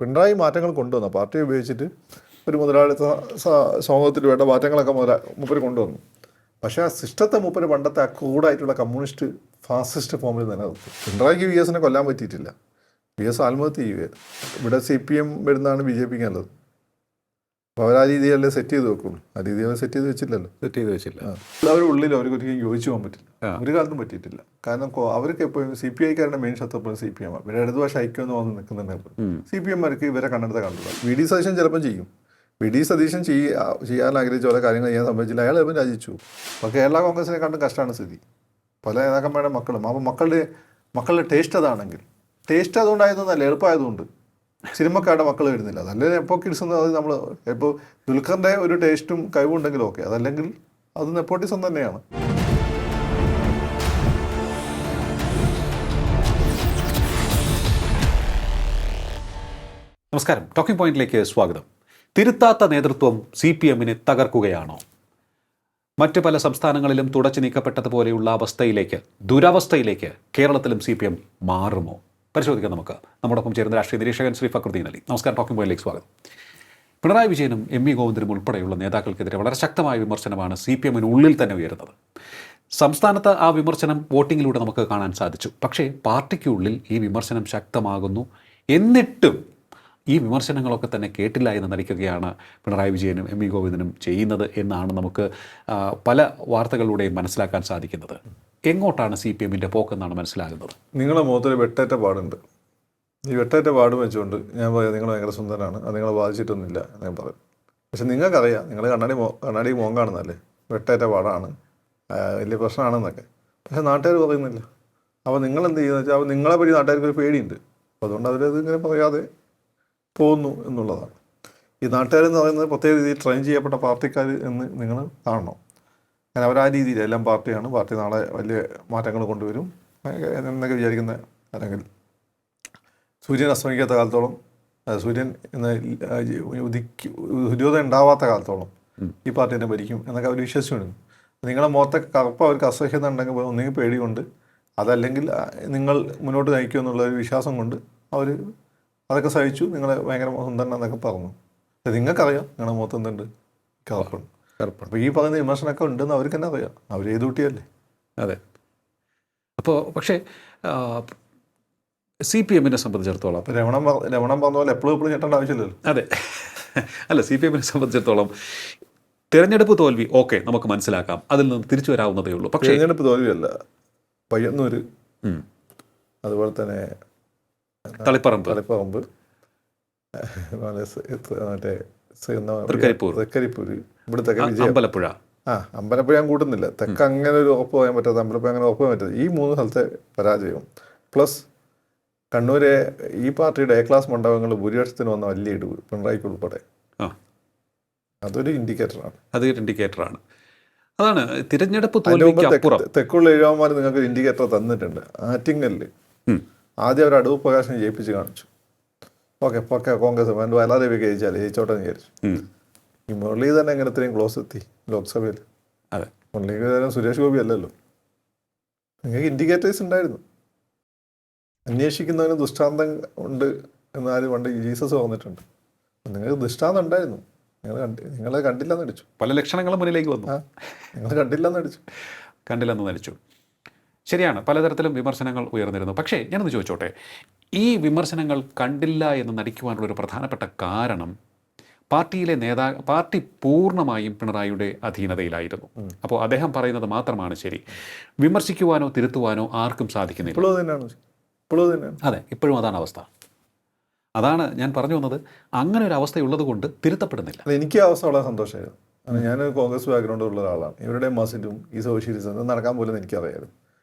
പിണറായി മാറ്റങ്ങൾ കൊണ്ടുവന്നു. പാർട്ടിയെ ഉപയോഗിച്ചിട്ട് ഒരു മുതലാളിത്ത സമൂഹത്തിൽ വേണ്ട മാറ്റങ്ങളൊക്കെ മൂപ്പര് കൊണ്ടുവന്നു. പക്ഷേ ആ സിസ്റ്റത്തെ മൂപ്പര് പണ്ടത്തെ ആ ക്രൂഡായിട്ടുള്ള കമ്മ്യൂണിസ്റ്റ് ഫാസിസ്റ്റ് ഫോമിൽ നിലനിർത്തി. പിണറായിക്ക് വി എസിനെ കൊല്ലാൻ പറ്റിയിട്ടില്ല. വി എസ് ആത്മഹത്യ ചെയ്യുകയായിരുന്നു. ഇവിടെ CPM വരുന്നതാണ് BJP നല്ലത്. അപ്പോൾ അവർ ആ രീതിയല്ലേ സെറ്റ് ചെയ്ത് വെക്കുള്ളൂ. ആ രീതി അവർ സെറ്റ് ചെയ്ത് വെച്ചില്ല. അവർ ഉള്ളിൽ അവർക്ക് ഒരിക്കലും യോജിച്ചു പോകാൻ പറ്റില്ല. ഒരു കാലത്തും പറ്റിയിട്ടില്ല. കാരണം അവർക്ക് എപ്പോഴും CPI-ക്കാരുടെ മെയിൻ ശത്രു എപ്പോഴും CPM ആണ്. ഇവരെ ഇടതുപക്ഷ ഐക്യം എന്ന് വന്ന് നിൽക്കുന്നുണ്ട്. CPM-മാർക്ക് ഇവരെ കണ്ടെടുത്ത കണ്ടുള്ള VD സതീശൻ ചിലപ്പം ചെയ്യും. VD സതീശൻ ചെയ്യാൻ ആഗ്രഹിച്ച ഓരോ കാര്യങ്ങൾ ചെയ്യാൻ സംഭവിച്ചില്ല. അയാൾ ചിലപ്പം രാജിച്ചു. അപ്പോൾ കേരള കോൺഗ്രസിനെ കണ്ടും കഷ്ടമാണ് സ്ഥിതി. പല നേതാക്കന്മാരുടെ മക്കളും. അപ്പോൾ മക്കളുടെ ടേസ്റ്റ് അതാണെങ്കിൽ ടേസ്റ്റ് അതുകൊണ്ടായതൊന്നല്ല, എളുപ്പമായതുകൊണ്ട് സിനിമക്കാരുടെ മക്കൾ വരുന്നില്ല. അതല്ലെങ്കിൽ എപ്പോൾ കിഡ്സ് അത് നമ്മൾ ഇപ്പോൾ ദുൽഖറിൻ്റെ ഒരു ടേസ്റ്റും കഴിവുണ്ടെങ്കിലും ഓക്കെ, അതല്ലെങ്കിൽ അത് നെപ്പോട്ടിസം തന്നെയാണ്. നമസ്കാരം, ടോക്കിംഗ് പോയിന്റിലേക്ക് സ്വാഗതം. തിരുത്താത്ത നേതൃത്വം CPM-നെ തകർക്കുകയാണോ? മറ്റ് പല സംസ്ഥാനങ്ങളിലും തുടച്ചു നീക്കപ്പെട്ടതുപോലെയുള്ള ദുരവസ്ഥയിലേക്ക് കേരളത്തിലും CPM മാറുമോ? പരിശോധിക്കാം നമുക്ക്. നമ്മോടൊപ്പം ചേരുന്ന രാഷ്ട്രീയ നിരീക്ഷകൻ ശ്രീ ഫക്രുദ്ദീൻ അലി. നമസ്കാരം, ടോക്കിംഗ് പോയിന്റിലേക്ക് സ്വാഗതം. പിണറായി വിജയനും MV ഗോവിന്ദനും ഉൾപ്പെടെയുള്ള നേതാക്കൾക്കെതിരെ വളരെ ശക്തമായ വിമർശനമാണ് CPM-നുള്ളിൽ തന്നെ ഉയരുന്നത്. സംസ്ഥാനത്ത് ആ വിമർശനം വോട്ടിങ്ങിലൂടെ നമുക്ക് കാണാൻ സാധിച്ചു. പക്ഷേ പാർട്ടിക്കുള്ളിൽ ഈ വിമർശനം ശക്തമാകുന്നു. എന്നിട്ടും ഈ വിമർശനങ്ങളൊക്കെ തന്നെ കേട്ടില്ല എന്ന് നടിക്കുകയാണ് പിണറായി വിജയനും MV ഗോവിന്ദനും ചെയ്യുന്നത് എന്നാണ് നമുക്ക് പല വാർത്തകളിലൂടെയും മനസ്സിലാക്കാൻ സാധിക്കുന്നത്. എങ്ങോട്ടാണ് CPM-ൻ്റെ പോക്കെന്നാണ് മനസ്സിലാകുന്നത്? നിങ്ങളുടെ മുഖത്തൊരു വെട്ടേറ്റ പാടുണ്ട്. ഈ വെട്ടേറ്റ പാട് വെച്ചുകൊണ്ട് ഞാൻ പറയാം നിങ്ങൾ ഭയങ്കര സുന്ദരനാണ്, അത് നിങ്ങളെ ബാധിച്ചിട്ടൊന്നുമില്ല എന്ന് ഞാൻ പറയും. പക്ഷെ നിങ്ങൾക്കറിയാം, നിങ്ങൾ കണ്ണാടി മോൻ കാണുന്നതല്ലേ, വെട്ടേറ്റ പാടാണ്, വലിയ പ്രശ്നമാണെന്നൊക്കെ. പക്ഷെ നാട്ടുകാർ പറയുന്നില്ല. അപ്പോൾ നിങ്ങൾ എന്ത് ചെയ്യുന്നത് വെച്ചാൽ നിങ്ങളെ പറ്റി നാട്ടുകാർക്ക് ഒരു പേടിയുണ്ട്. അപ്പോൾ അതുകൊണ്ട് അവരത് ഇങ്ങനെ പറയാതെ പോകുന്നു എന്നുള്ളതാണ്. ഈ നാട്ടുകാരെന്ന് പറയുന്നത് പ്രത്യേക രീതിയിൽ ട്രെയിൻ ചെയ്യപ്പെട്ട പാർട്ടിക്കാർ എന്ന് നിങ്ങൾ കാണണം. കാരണം അവർ ആ രീതിയിൽ എല്ലാം പാർട്ടിയാണ്, പാർട്ടി നാളെ വലിയ മാറ്റങ്ങൾ കൊണ്ടുവരും എന്നൊക്കെ വിചാരിക്കുന്ന, അല്ലെങ്കിൽ സൂര്യൻ അസ്തമിക്കാത്ത കാലത്തോളം, സൂര്യൻ സൂര്യോദയം ഉണ്ടാവാത്ത കാലത്തോളം ഈ പാർട്ടി തന്നെ ഭരിക്കും എന്നൊക്കെ അവർ വിശ്വസിച്ചുകൊണ്ടിരുന്നു. നിങ്ങളെ മുഖത്തൊക്കെ കറുപ്പ് അവർക്ക് അസഹ്യത ഉണ്ടെങ്കിൽ ഒന്നെങ്കിൽ പേടികൊണ്ട്, അതല്ലെങ്കിൽ നിങ്ങൾ മുന്നോട്ട് നയിക്കുമെന്നുള്ള ഒരു വിശ്വാസം കൊണ്ട് അവർ അതൊക്കെ സഹിച്ചു. നിങ്ങളെ ഭയങ്കര സുന്ദരൻ എന്നൊക്കെ പറഞ്ഞു. നിങ്ങൾക്കറിയാം നിങ്ങളുടെ മുഖത്ത് എന്തുണ്ട്, കറുപ്പുണ്ട്. അപ്പോൾ ഈ പറയുന്ന വിമർശനമൊക്കെ ഉണ്ടെന്ന് അവർക്ക് തന്നെ അറിയാം. അവർ ഏത് കുട്ടിയല്ലേ. അതെ. അപ്പോൾ പക്ഷേ CPM-നെ സംബന്ധിച്ചിടത്തോളം രമണം പറഞ്ഞ പോലെ എപ്പോഴും ഞെട്ടേണ്ട ആവശ്യമില്ലല്ലോ. അതെ, അല്ല, CPM-നെ സംബന്ധിച്ചിടത്തോളം തിരഞ്ഞെടുപ്പ് തോൽവി ഓക്കെ, നമുക്ക് മനസ്സിലാക്കാം, അതിൽ നിന്ന് തിരിച്ചു വരാവുന്നതേ ഉള്ളൂ. പക്ഷേ തിരഞ്ഞെടുപ്പ് തോൽവിയല്ല, പയ്യന്നൂര്, അതുപോലെ തന്നെ തളിപ്പറമ്പ്, മറ്റേ തൃക്കരിപ്പൂര്, ഇവിടുത്തെ അമ്പലപ്പുഴ. അമ്പലപ്പുഴ ഞാൻ കൂട്ടുന്നില്ല. തെക്ക് അങ്ങനെ ഒരു ഉറപ്പ് പറയാൻ പറ്റാത്ത, അമ്പലപ്പുഴ അങ്ങനെ ഉറപ്പ് പറയാൻ പറ്റാത്ത ഈ 3 സ്ഥലത്തെ പരാജയവും പ്ലസ് കണ്ണൂരെ ഈ പാർട്ടിയുടെ A ക്ലാസ് മണ്ഡപങ്ങൾ ഭൂരിപക്ഷത്തിന് വന്ന വലിയ ഇടിവ് പിണറായിക്ക് ഉൾപ്പെടെ, അതൊരു ഇൻഡിക്കേറ്ററാണ്. അതാണ് തിരഞ്ഞെടുപ്പ് തോൽവിക്ക് തെക്കുള്ള എഴുവാന്മാർ നിങ്ങൾക്ക് ഇൻഡിക്കേറ്റർ തന്നിട്ടുണ്ട്. ആറ്റിങ്ങലിൽ ആദ്യം അവർ അടൂർ പ്രകാശനം ജയിപ്പിച്ച് കാണിച്ചു. ഓക്കെ കോൺഗ്രസ് വേണ്ട വയലാദേവിയൊക്കെ ജയിച്ചോട്ടെ എന്ന് വിചാരിച്ചു. ഈ മുരളീധരൻ എങ്ങനെ ഇത്രയും ക്ലോസ് എത്തി ലോക്സഭയിൽ? അതെ, മുരളീധരൻ സുരേഷ് ഗോപി അല്ലല്ലോ. നിങ്ങൾക്ക് ഇൻഡിക്കേറ്റേഴ്സ് ഉണ്ടായിരുന്നു. അന്വേഷിക്കുന്നവന് ദൃഷ്ടാന്തം ഉണ്ട് എന്നാലും പണ്ട് ജീസസ് പറഞ്ഞിട്ടുണ്ട്. നിങ്ങൾക്ക് ദൃഷ്ടാന്തം ഉണ്ടായിരുന്നു, നിങ്ങളെ കണ്ടില്ലെന്ന് നടിച്ചു. പല ലക്ഷണങ്ങളും മുന്നിലേക്ക് വന്നു, നിങ്ങൾ കണ്ടില്ലെന്ന് നടിച്ചു. ശരിയാണ്, പലതരത്തിലും വിമർശനങ്ങൾ ഉയർന്നിരുന്നു. പക്ഷേ ഞാനൊന്ന് ചോദിച്ചോട്ടെ, ഈ വിമർശനങ്ങൾ കണ്ടില്ല എന്ന് നടിക്കുവാനുള്ളൊരു പ്രധാനപ്പെട്ട കാരണം പാർട്ടി പൂർണ്ണമായും പിണറായിയുടെ അധീനതയിലായിരുന്നു. അപ്പോൾ അദ്ദേഹം പറയുന്നത് മാത്രമാണ് ശരി. വിമർശിക്കുവാനോ തിരുത്തുവാനോ ആർക്കും സാധിക്കുന്നില്ല. അതെ, ഇപ്പോഴും അതാണ് അവസ്ഥ. അതാണ് ഞാൻ പറഞ്ഞു വന്നത്. അങ്ങനെ ഒരു അവസ്ഥയുള്ളത് കൊണ്ട് തിരുത്തപ്പെടുന്നില്ല. എനിക്ക് ആ അവസ്ഥ വളരെ സന്തോഷമായിരുന്നു. ഞാൻ കോൺഗ്രസ് ബാക്ക്ഗ്രൗണ്ട് ഉള്ള ഒരാളാണ്. ഇവരുടെ മസിലും ഈ സോഷ്യലിസം നടക്കാൻ പോലും എനിക്കറിയായിരുന്നു.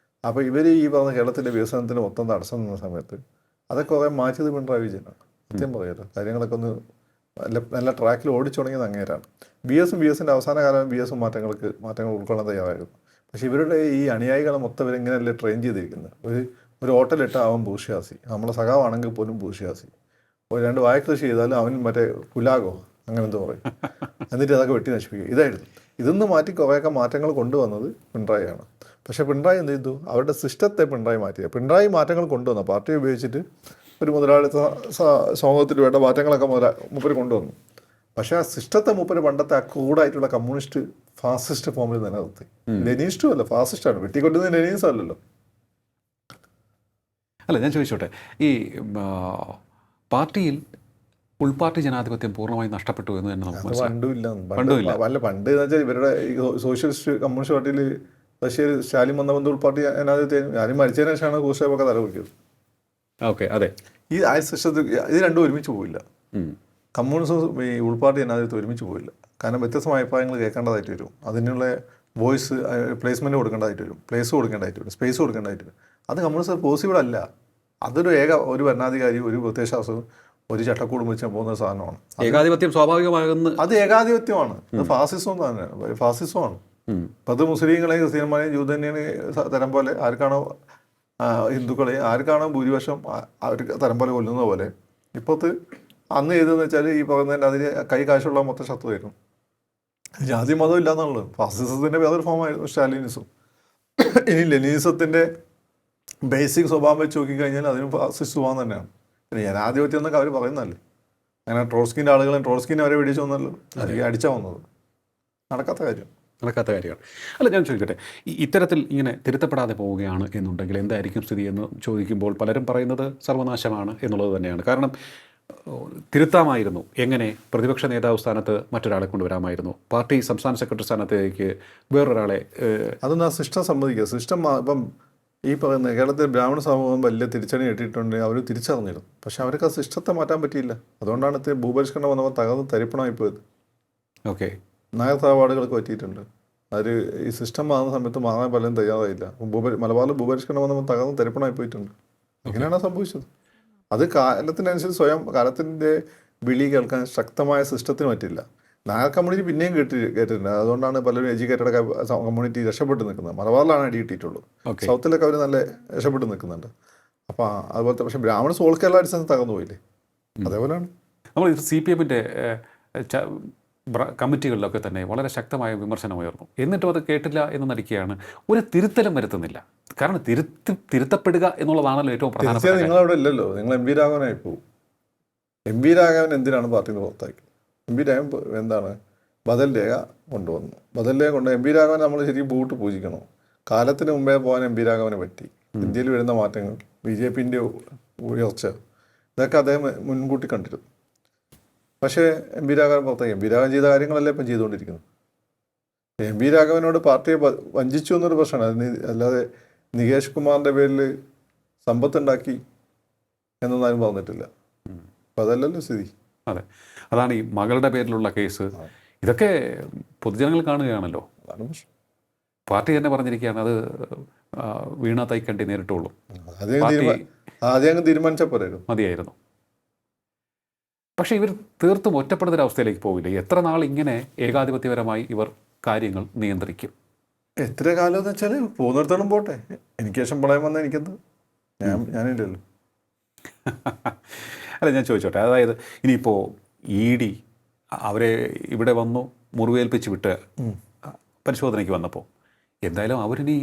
അപ്പോൾ ഇവർ ഈ പറഞ്ഞ കേരളത്തിൻ്റെ വികസനത്തിന് മൊത്തം തടസ്സം നിന്ന സമയത്ത് അതൊക്കെ കുറേ മാറ്റിയത് പിണറായി വിജയനാണ്. സത്യം പറയാമല്ലോ, കാര്യങ്ങളൊക്കെ ഒന്ന് നല്ല ട്രാക്കിൽ ഓടിച്ചു തുടങ്ങിയത് അങ്ങേരാണ്. BSൻ്റെ അവസാന കാലം BS മാറ്റങ്ങൾ ഉൾക്കൊള്ളാൻ തയ്യാറായിരുന്നു. പക്ഷേ ഇവരുടെ ഈ അനുയായികളെ മൊത്തം ഇവരെങ്ങനെയല്ലേ ട്രെയിൻ ചെയ്തിരിക്കുന്നത്. ഒരു ഹോട്ടലിട്ട അവൻ ഭൂഷ്യാസി, നമ്മളെ സഖാവാണെങ്കിൽ പോലും ഭൂഷ്യാസി. ഒരു 2 വായ കൃഷി ചെയ്താലും അവൻ മറ്റേ കുലാഗോ അങ്ങനെ എന്തോ പറയും, എന്നിട്ട് അതൊക്കെ വെട്ടി നശിപ്പിക്കുക. ഇതായിരുന്നു. ഇതൊന്ന് മാറ്റി കുറേയൊക്കെ മാറ്റങ്ങൾ കൊണ്ടുവന്നത് പിണറായിയാണ്. പക്ഷേ പിണറായി എന്ത് ചെയ്തു? അവരുടെ സിസ്റ്റത്തെ പിണറായി മാറ്റിയത്. പിണറായി മാറ്റങ്ങൾ കൊണ്ടുവന്ന പാർട്ടിയെ ഉപയോഗിച്ചിട്ട് ഒരു മുതലാളിത്ത സമൂഹത്തിൽ വേണ്ട മാറ്റങ്ങളൊക്കെ മൂപ്പര് കൊണ്ടുവന്നു. പക്ഷേ ആ സിസ്റ്റത്തെ മൂപ്പര് പണ്ടത്തെ ആ ക്രൂഡായിട്ടുള്ള കമ്മ്യൂണിസ്റ്റ് ഫാസിസ്റ്റ് ഫോമിൽ നിലനിർത്തി. ലെനിനിസ്റ്റും അല്ല, ഫാസിസ്റ്റാണ്. വെട്ടിക്കൊല്ലുന്നത് ലെനിനിസം അല്ലല്ലോ. അല്ല, ഞാൻ ചോദിച്ചോട്ടെ, ഈ പാർട്ടിയിൽ ഉൾപാർട്ടി ജനാധിപത്യം പൂർണ്ണമായും നഷ്ടപ്പെട്ടു എന്ന് തന്നെ നമുക്ക് മനസ്സിലാക്കാം. പണ്ടുമില്ല. പണ്ട് എന്ന് വെച്ചാൽ ഇവരുടെ ഈ സോഷ്യലിസ്റ്റ് കമ്മ്യൂണിസ്റ്റ് പാർട്ടിയിൽ റഷ്യയിൽ സ്റ്റാലിൻ വന്ന ബന്ധു ഉൾപാർട്ടി ജനാധിപത്യം ആരും മരിച്ചതിന് ശേഷമാണ് ഖൂർഷേവൊക്കെ തലവെക്കിയത്. ഓക്കെ, അതെ. ഈ ആ സിസ്റ്റത്തിൽ ഇത് രണ്ടും ഒരുമിച്ച് പോയില്ല. കമ്മ്യൂണിസം ഈ ഉൾപാർട്ടി ജനാധിപത്യം ഒരുമിച്ച് പോയില്ല. കാരണം വ്യത്യസ്തമായ അഭിപ്രായങ്ങൾ കേൾക്കേണ്ടതായിട്ട് വരും. അതിനുള്ള വോയിസ് പ്ലേസ്മെൻറ്റ് കൊടുക്കേണ്ടതായിട്ട് വരും, പ്ലേസ് കൊടുക്കേണ്ടതായിട്ട് വരും, സ്പേസ് കൊടുക്കേണ്ടതായിട്ട് വരും. അത് കമ്മ്യൂണിസം പോസിബിൾ അല്ല. അതൊരു ഒരു ഭരണാധികാരി, ഒരു പ്രത്യയശാസ്ത്രം, ഒരു ചട്ടക്കൂടും വെച്ച് പോകുന്ന സാധനമാണ്. ഏകാധിപത്യം സ്വാഭാവികമാകുന്ന അത് ഏകാധിപത്യമാണ്. അത് ഫാസിസം തന്നെയാണ്, ഫാസിസമാണ്. ഇപ്പം അത് മുസ്ലിങ്ങളെയും ക്രിസ്ത്യന്മാരെയും ജൂതനെയും തരം പോലെ ആർക്കാണോ ഹിന്ദുക്കളെയും ആർക്കാണോ ഭൂരിപക്ഷം അവർ തരം പോലെ കൊല്ലുന്ന പോലെ ഇപ്പോഴത്തെ അന്ന് ചെയ്തതെന്ന് വെച്ചാൽ ഈ പറയുന്നതിൻ്റെ അതിന് കൈ കാശുള്ള മൊത്തം ശത്രുവായിരുന്നു. ജാതി മതം ഇല്ലാന്നുള്ളത് ഫാസിസത്തിൻ്റെ വേറൊരു ഫോമായിരുന്നു സ്റ്റാലിനിസം. ഇനി ലെനിനിസത്തിൻ്റെ ബേസിക് സ്വഭാവം വെച്ച് നോക്കിക്കഴിഞ്ഞാൽ അതിനും ഫാസിസ്റ്റ് സ്വഭാവം തന്നെയാണ്. പിന്നെ ജനാധിപത്യം എന്നൊക്കെ അവർ പറയുന്നതല്ലേ. അങ്ങനെ ട്രോട്സ്കിൻ്റെ ആളുകളും ട്രോട്സ്കിനെ അവരെ പിടിച്ചു വന്നല്ലോ, അല്ലെങ്കിൽ അടിച്ചാൽ വന്നത്. നടക്കാത്ത കാര്യമാണ്. അല്ല, ഞാൻ ചോദിക്കട്ടെ, ഇത്തരത്തിൽ ഇങ്ങനെ തിരുത്തപ്പെടാതെ പോവുകയാണ് എന്നുണ്ടെങ്കിൽ എന്തായിരിക്കും സ്ഥിതി എന്ന് ചോദിക്കുമ്പോൾ പലരും പറയുന്നത് സർവനാശമാണ് എന്നുള്ളത് തന്നെയാണ്. കാരണം തിരുത്താമായിരുന്നു. എങ്ങനെ? പ്രതിപക്ഷ നേതാവ് സ്ഥാനത്ത് മറ്റൊരാളെ കൊണ്ടുവരാമായിരുന്നു. പാർട്ടി സംസ്ഥാന സെക്രട്ടറി സ്ഥാനത്തേക്ക് വേറൊരാളെ. അതൊന്നും ആ സിസ്റ്റം സമ്മതിക്കുക. സിസ്റ്റം ഇപ്പം ഈ പറയുന്ന കേരളത്തിൽ ബ്രാഹ്മണ സമൂഹം വലിയ തിരിച്ചടി കിട്ടിയിട്ടുണ്ട്. അവർ തിരിച്ചറിഞ്ഞിരുന്നു. പക്ഷെ അവർക്ക് ആ സിസ്റ്റത്തെ മാറ്റാൻ പറ്റിയില്ല. അതുകൊണ്ടാണ് ഭൂപരിഷ്കരണം വന്നപ്പോൾ തകർന്ന് തരിപ്പണമായി പോയത്. ഓക്കെ, നായർ തറവാടുകൾക്ക് പറ്റിയിട്ടുണ്ട്. അത് ഈ സിസ്റ്റം മാറുന്ന സമയത്ത് മാറാൻ പലരും തയ്യാറായില്ല. മലബാറിൽ ഭൂപരിഷ്കരണം വന്നപ്പോൾ തകർന്ന് തരിപ്പണമായി പോയിട്ടുണ്ട്. അങ്ങനെയാണ് സംഭവിച്ചത്. അത് കാലത്തിനനുസരിച്ച് സ്വയം കാലത്തിൻ്റെ വിളി കേൾക്കാൻ ശക്തമായ സിസ്റ്റത്തിന് പറ്റില്ല. നായർ കമ്മ്യൂണിറ്റി പിന്നെയും കേട്ടിട്ടുണ്ട്. അതുകൊണ്ടാണ് പലരും എഡ്യൂക്കേറ്റഡ് കമ്മ്യൂണിറ്റി രക്ഷപ്പെട്ട് നിൽക്കുന്നത്. മലബാറിലാണ് അടി കിട്ടിയിട്ടുള്ളൂ. സൗത്തിലൊക്കെ അവർ നല്ല രക്ഷപ്പെട്ട് നിൽക്കുന്നുണ്ട്. അപ്പോൾ അതുപോലത്തെ. പക്ഷേ ബ്രാഹ്മണ സോൾ കേരള അടിസ്ഥാനം തകർന്നു പോയില്ലേ? അതേപോലെയാണ് നമ്മൾ CPM-ൻ്റെ കമ്മിറ്റികളിലൊക്കെ തന്നെ വളരെ ശക്തമായ വിമർശനമുയർന്നു. എന്നിട്ടും അത് കേട്ടില്ല എന്ന് നടിക്കുകയാണ്. ഒരു തിരുത്തലും വരുത്തുന്നില്ല. കാരണം തിരുത്തപ്പെടുക എന്നുള്ളതാണല്ലോ ഏറ്റവും പ്രധാനപ്പെട്ട. നിങ്ങളവിടെ ഇല്ലല്ലോ. നിങ്ങൾ എം വി രാഘവനായി പോകും. എം വി രാഘവൻ എന്തിനാണ് പാർട്ടിയിൽ നിന്ന് പുറത്താക്കി? എം വി രാഘവൻ എന്താണ് ബദൽ രേഖ കൊണ്ടുവന്നു. ബദൽ രേഖ കൊണ്ട് എം വി രാഘവൻ നമ്മൾ ശരിക്കും ബൂട്ട് പൂജിക്കണം. കാലത്തിന് മുമ്പേ പോകാൻ എം വി രാഘവന് പറ്റി. ഇന്ത്യയിൽ വരുന്ന മാറ്റങ്ങൾ, BJP-ൻ്റെ ഉയർച്ച, ഇതൊക്കെ അദ്ദേഹം മുൻകൂട്ടി കണ്ടിരുന്നു. പക്ഷേ എം വി രാഘവൻ പുറത്താക്കി. എം വി രാഘവൻ ചെയ്ത കാര്യങ്ങളല്ലേ ഇപ്പം ചെയ്തുകൊണ്ടിരിക്കുന്നത്. എം വി രാഘവനോട് പാർട്ടിയെ വഞ്ചിച്ചു എന്നൊരു പ്രശ്നമാണ്. അല്ലാതെ നികേഷ് കുമാറിൻ്റെ പേരിൽ സമ്പത്തുണ്ടാക്കി എന്നൊന്നും ആരും പറഞ്ഞിട്ടില്ല. അപ്പം അതല്ലല്ലോ സ്ഥിതി. അതെ, അതാണ് ഈ മകളുടെ പേരിലുള്ള കേസ്. ഇതൊക്കെ പൊതുജനങ്ങൾ കാണുകയാണല്ലോ. പാർട്ടി തന്നെ പറഞ്ഞിരിക്കുകയാണ് അത് വീണ തൈക്കണ്ടി നേരിട്ടുള്ളൂ. ആദ്യം തീരുമാനിച്ചപ്പോഴായിരുന്നു മതിയായിരുന്നു. പക്ഷേ ഇവർ തീർത്തും ഒറ്റപ്പെടുന്നൊരവസ്ഥയിലേക്ക് പോവില്ല. എത്ര നാൾ ഇങ്ങനെ ഏകാധിപത്യപരമായി ഇവർ കാര്യങ്ങൾ നിയന്ത്രിക്കും? എത്ര കാലം എന്ന് വെച്ചാൽ പോകുന്നിടത്തോളം പോട്ടെ. എനിക്ക് ശേഷം പ്രളയം വന്നാൽ എനിക്കെന്ത്? ഞാനില്ലല്ലോ. അല്ല, ഞാൻ ചോദിച്ചോട്ടെ, അതായത് ഇനിയിപ്പോൾ ED അവരെ ഇവിടെ വന്നു മുറിവേൽപ്പിച്ച് വിട്ട് പരിശോധനയ്ക്ക് വന്നപ്പോൾ എന്തായാലും അവരിനി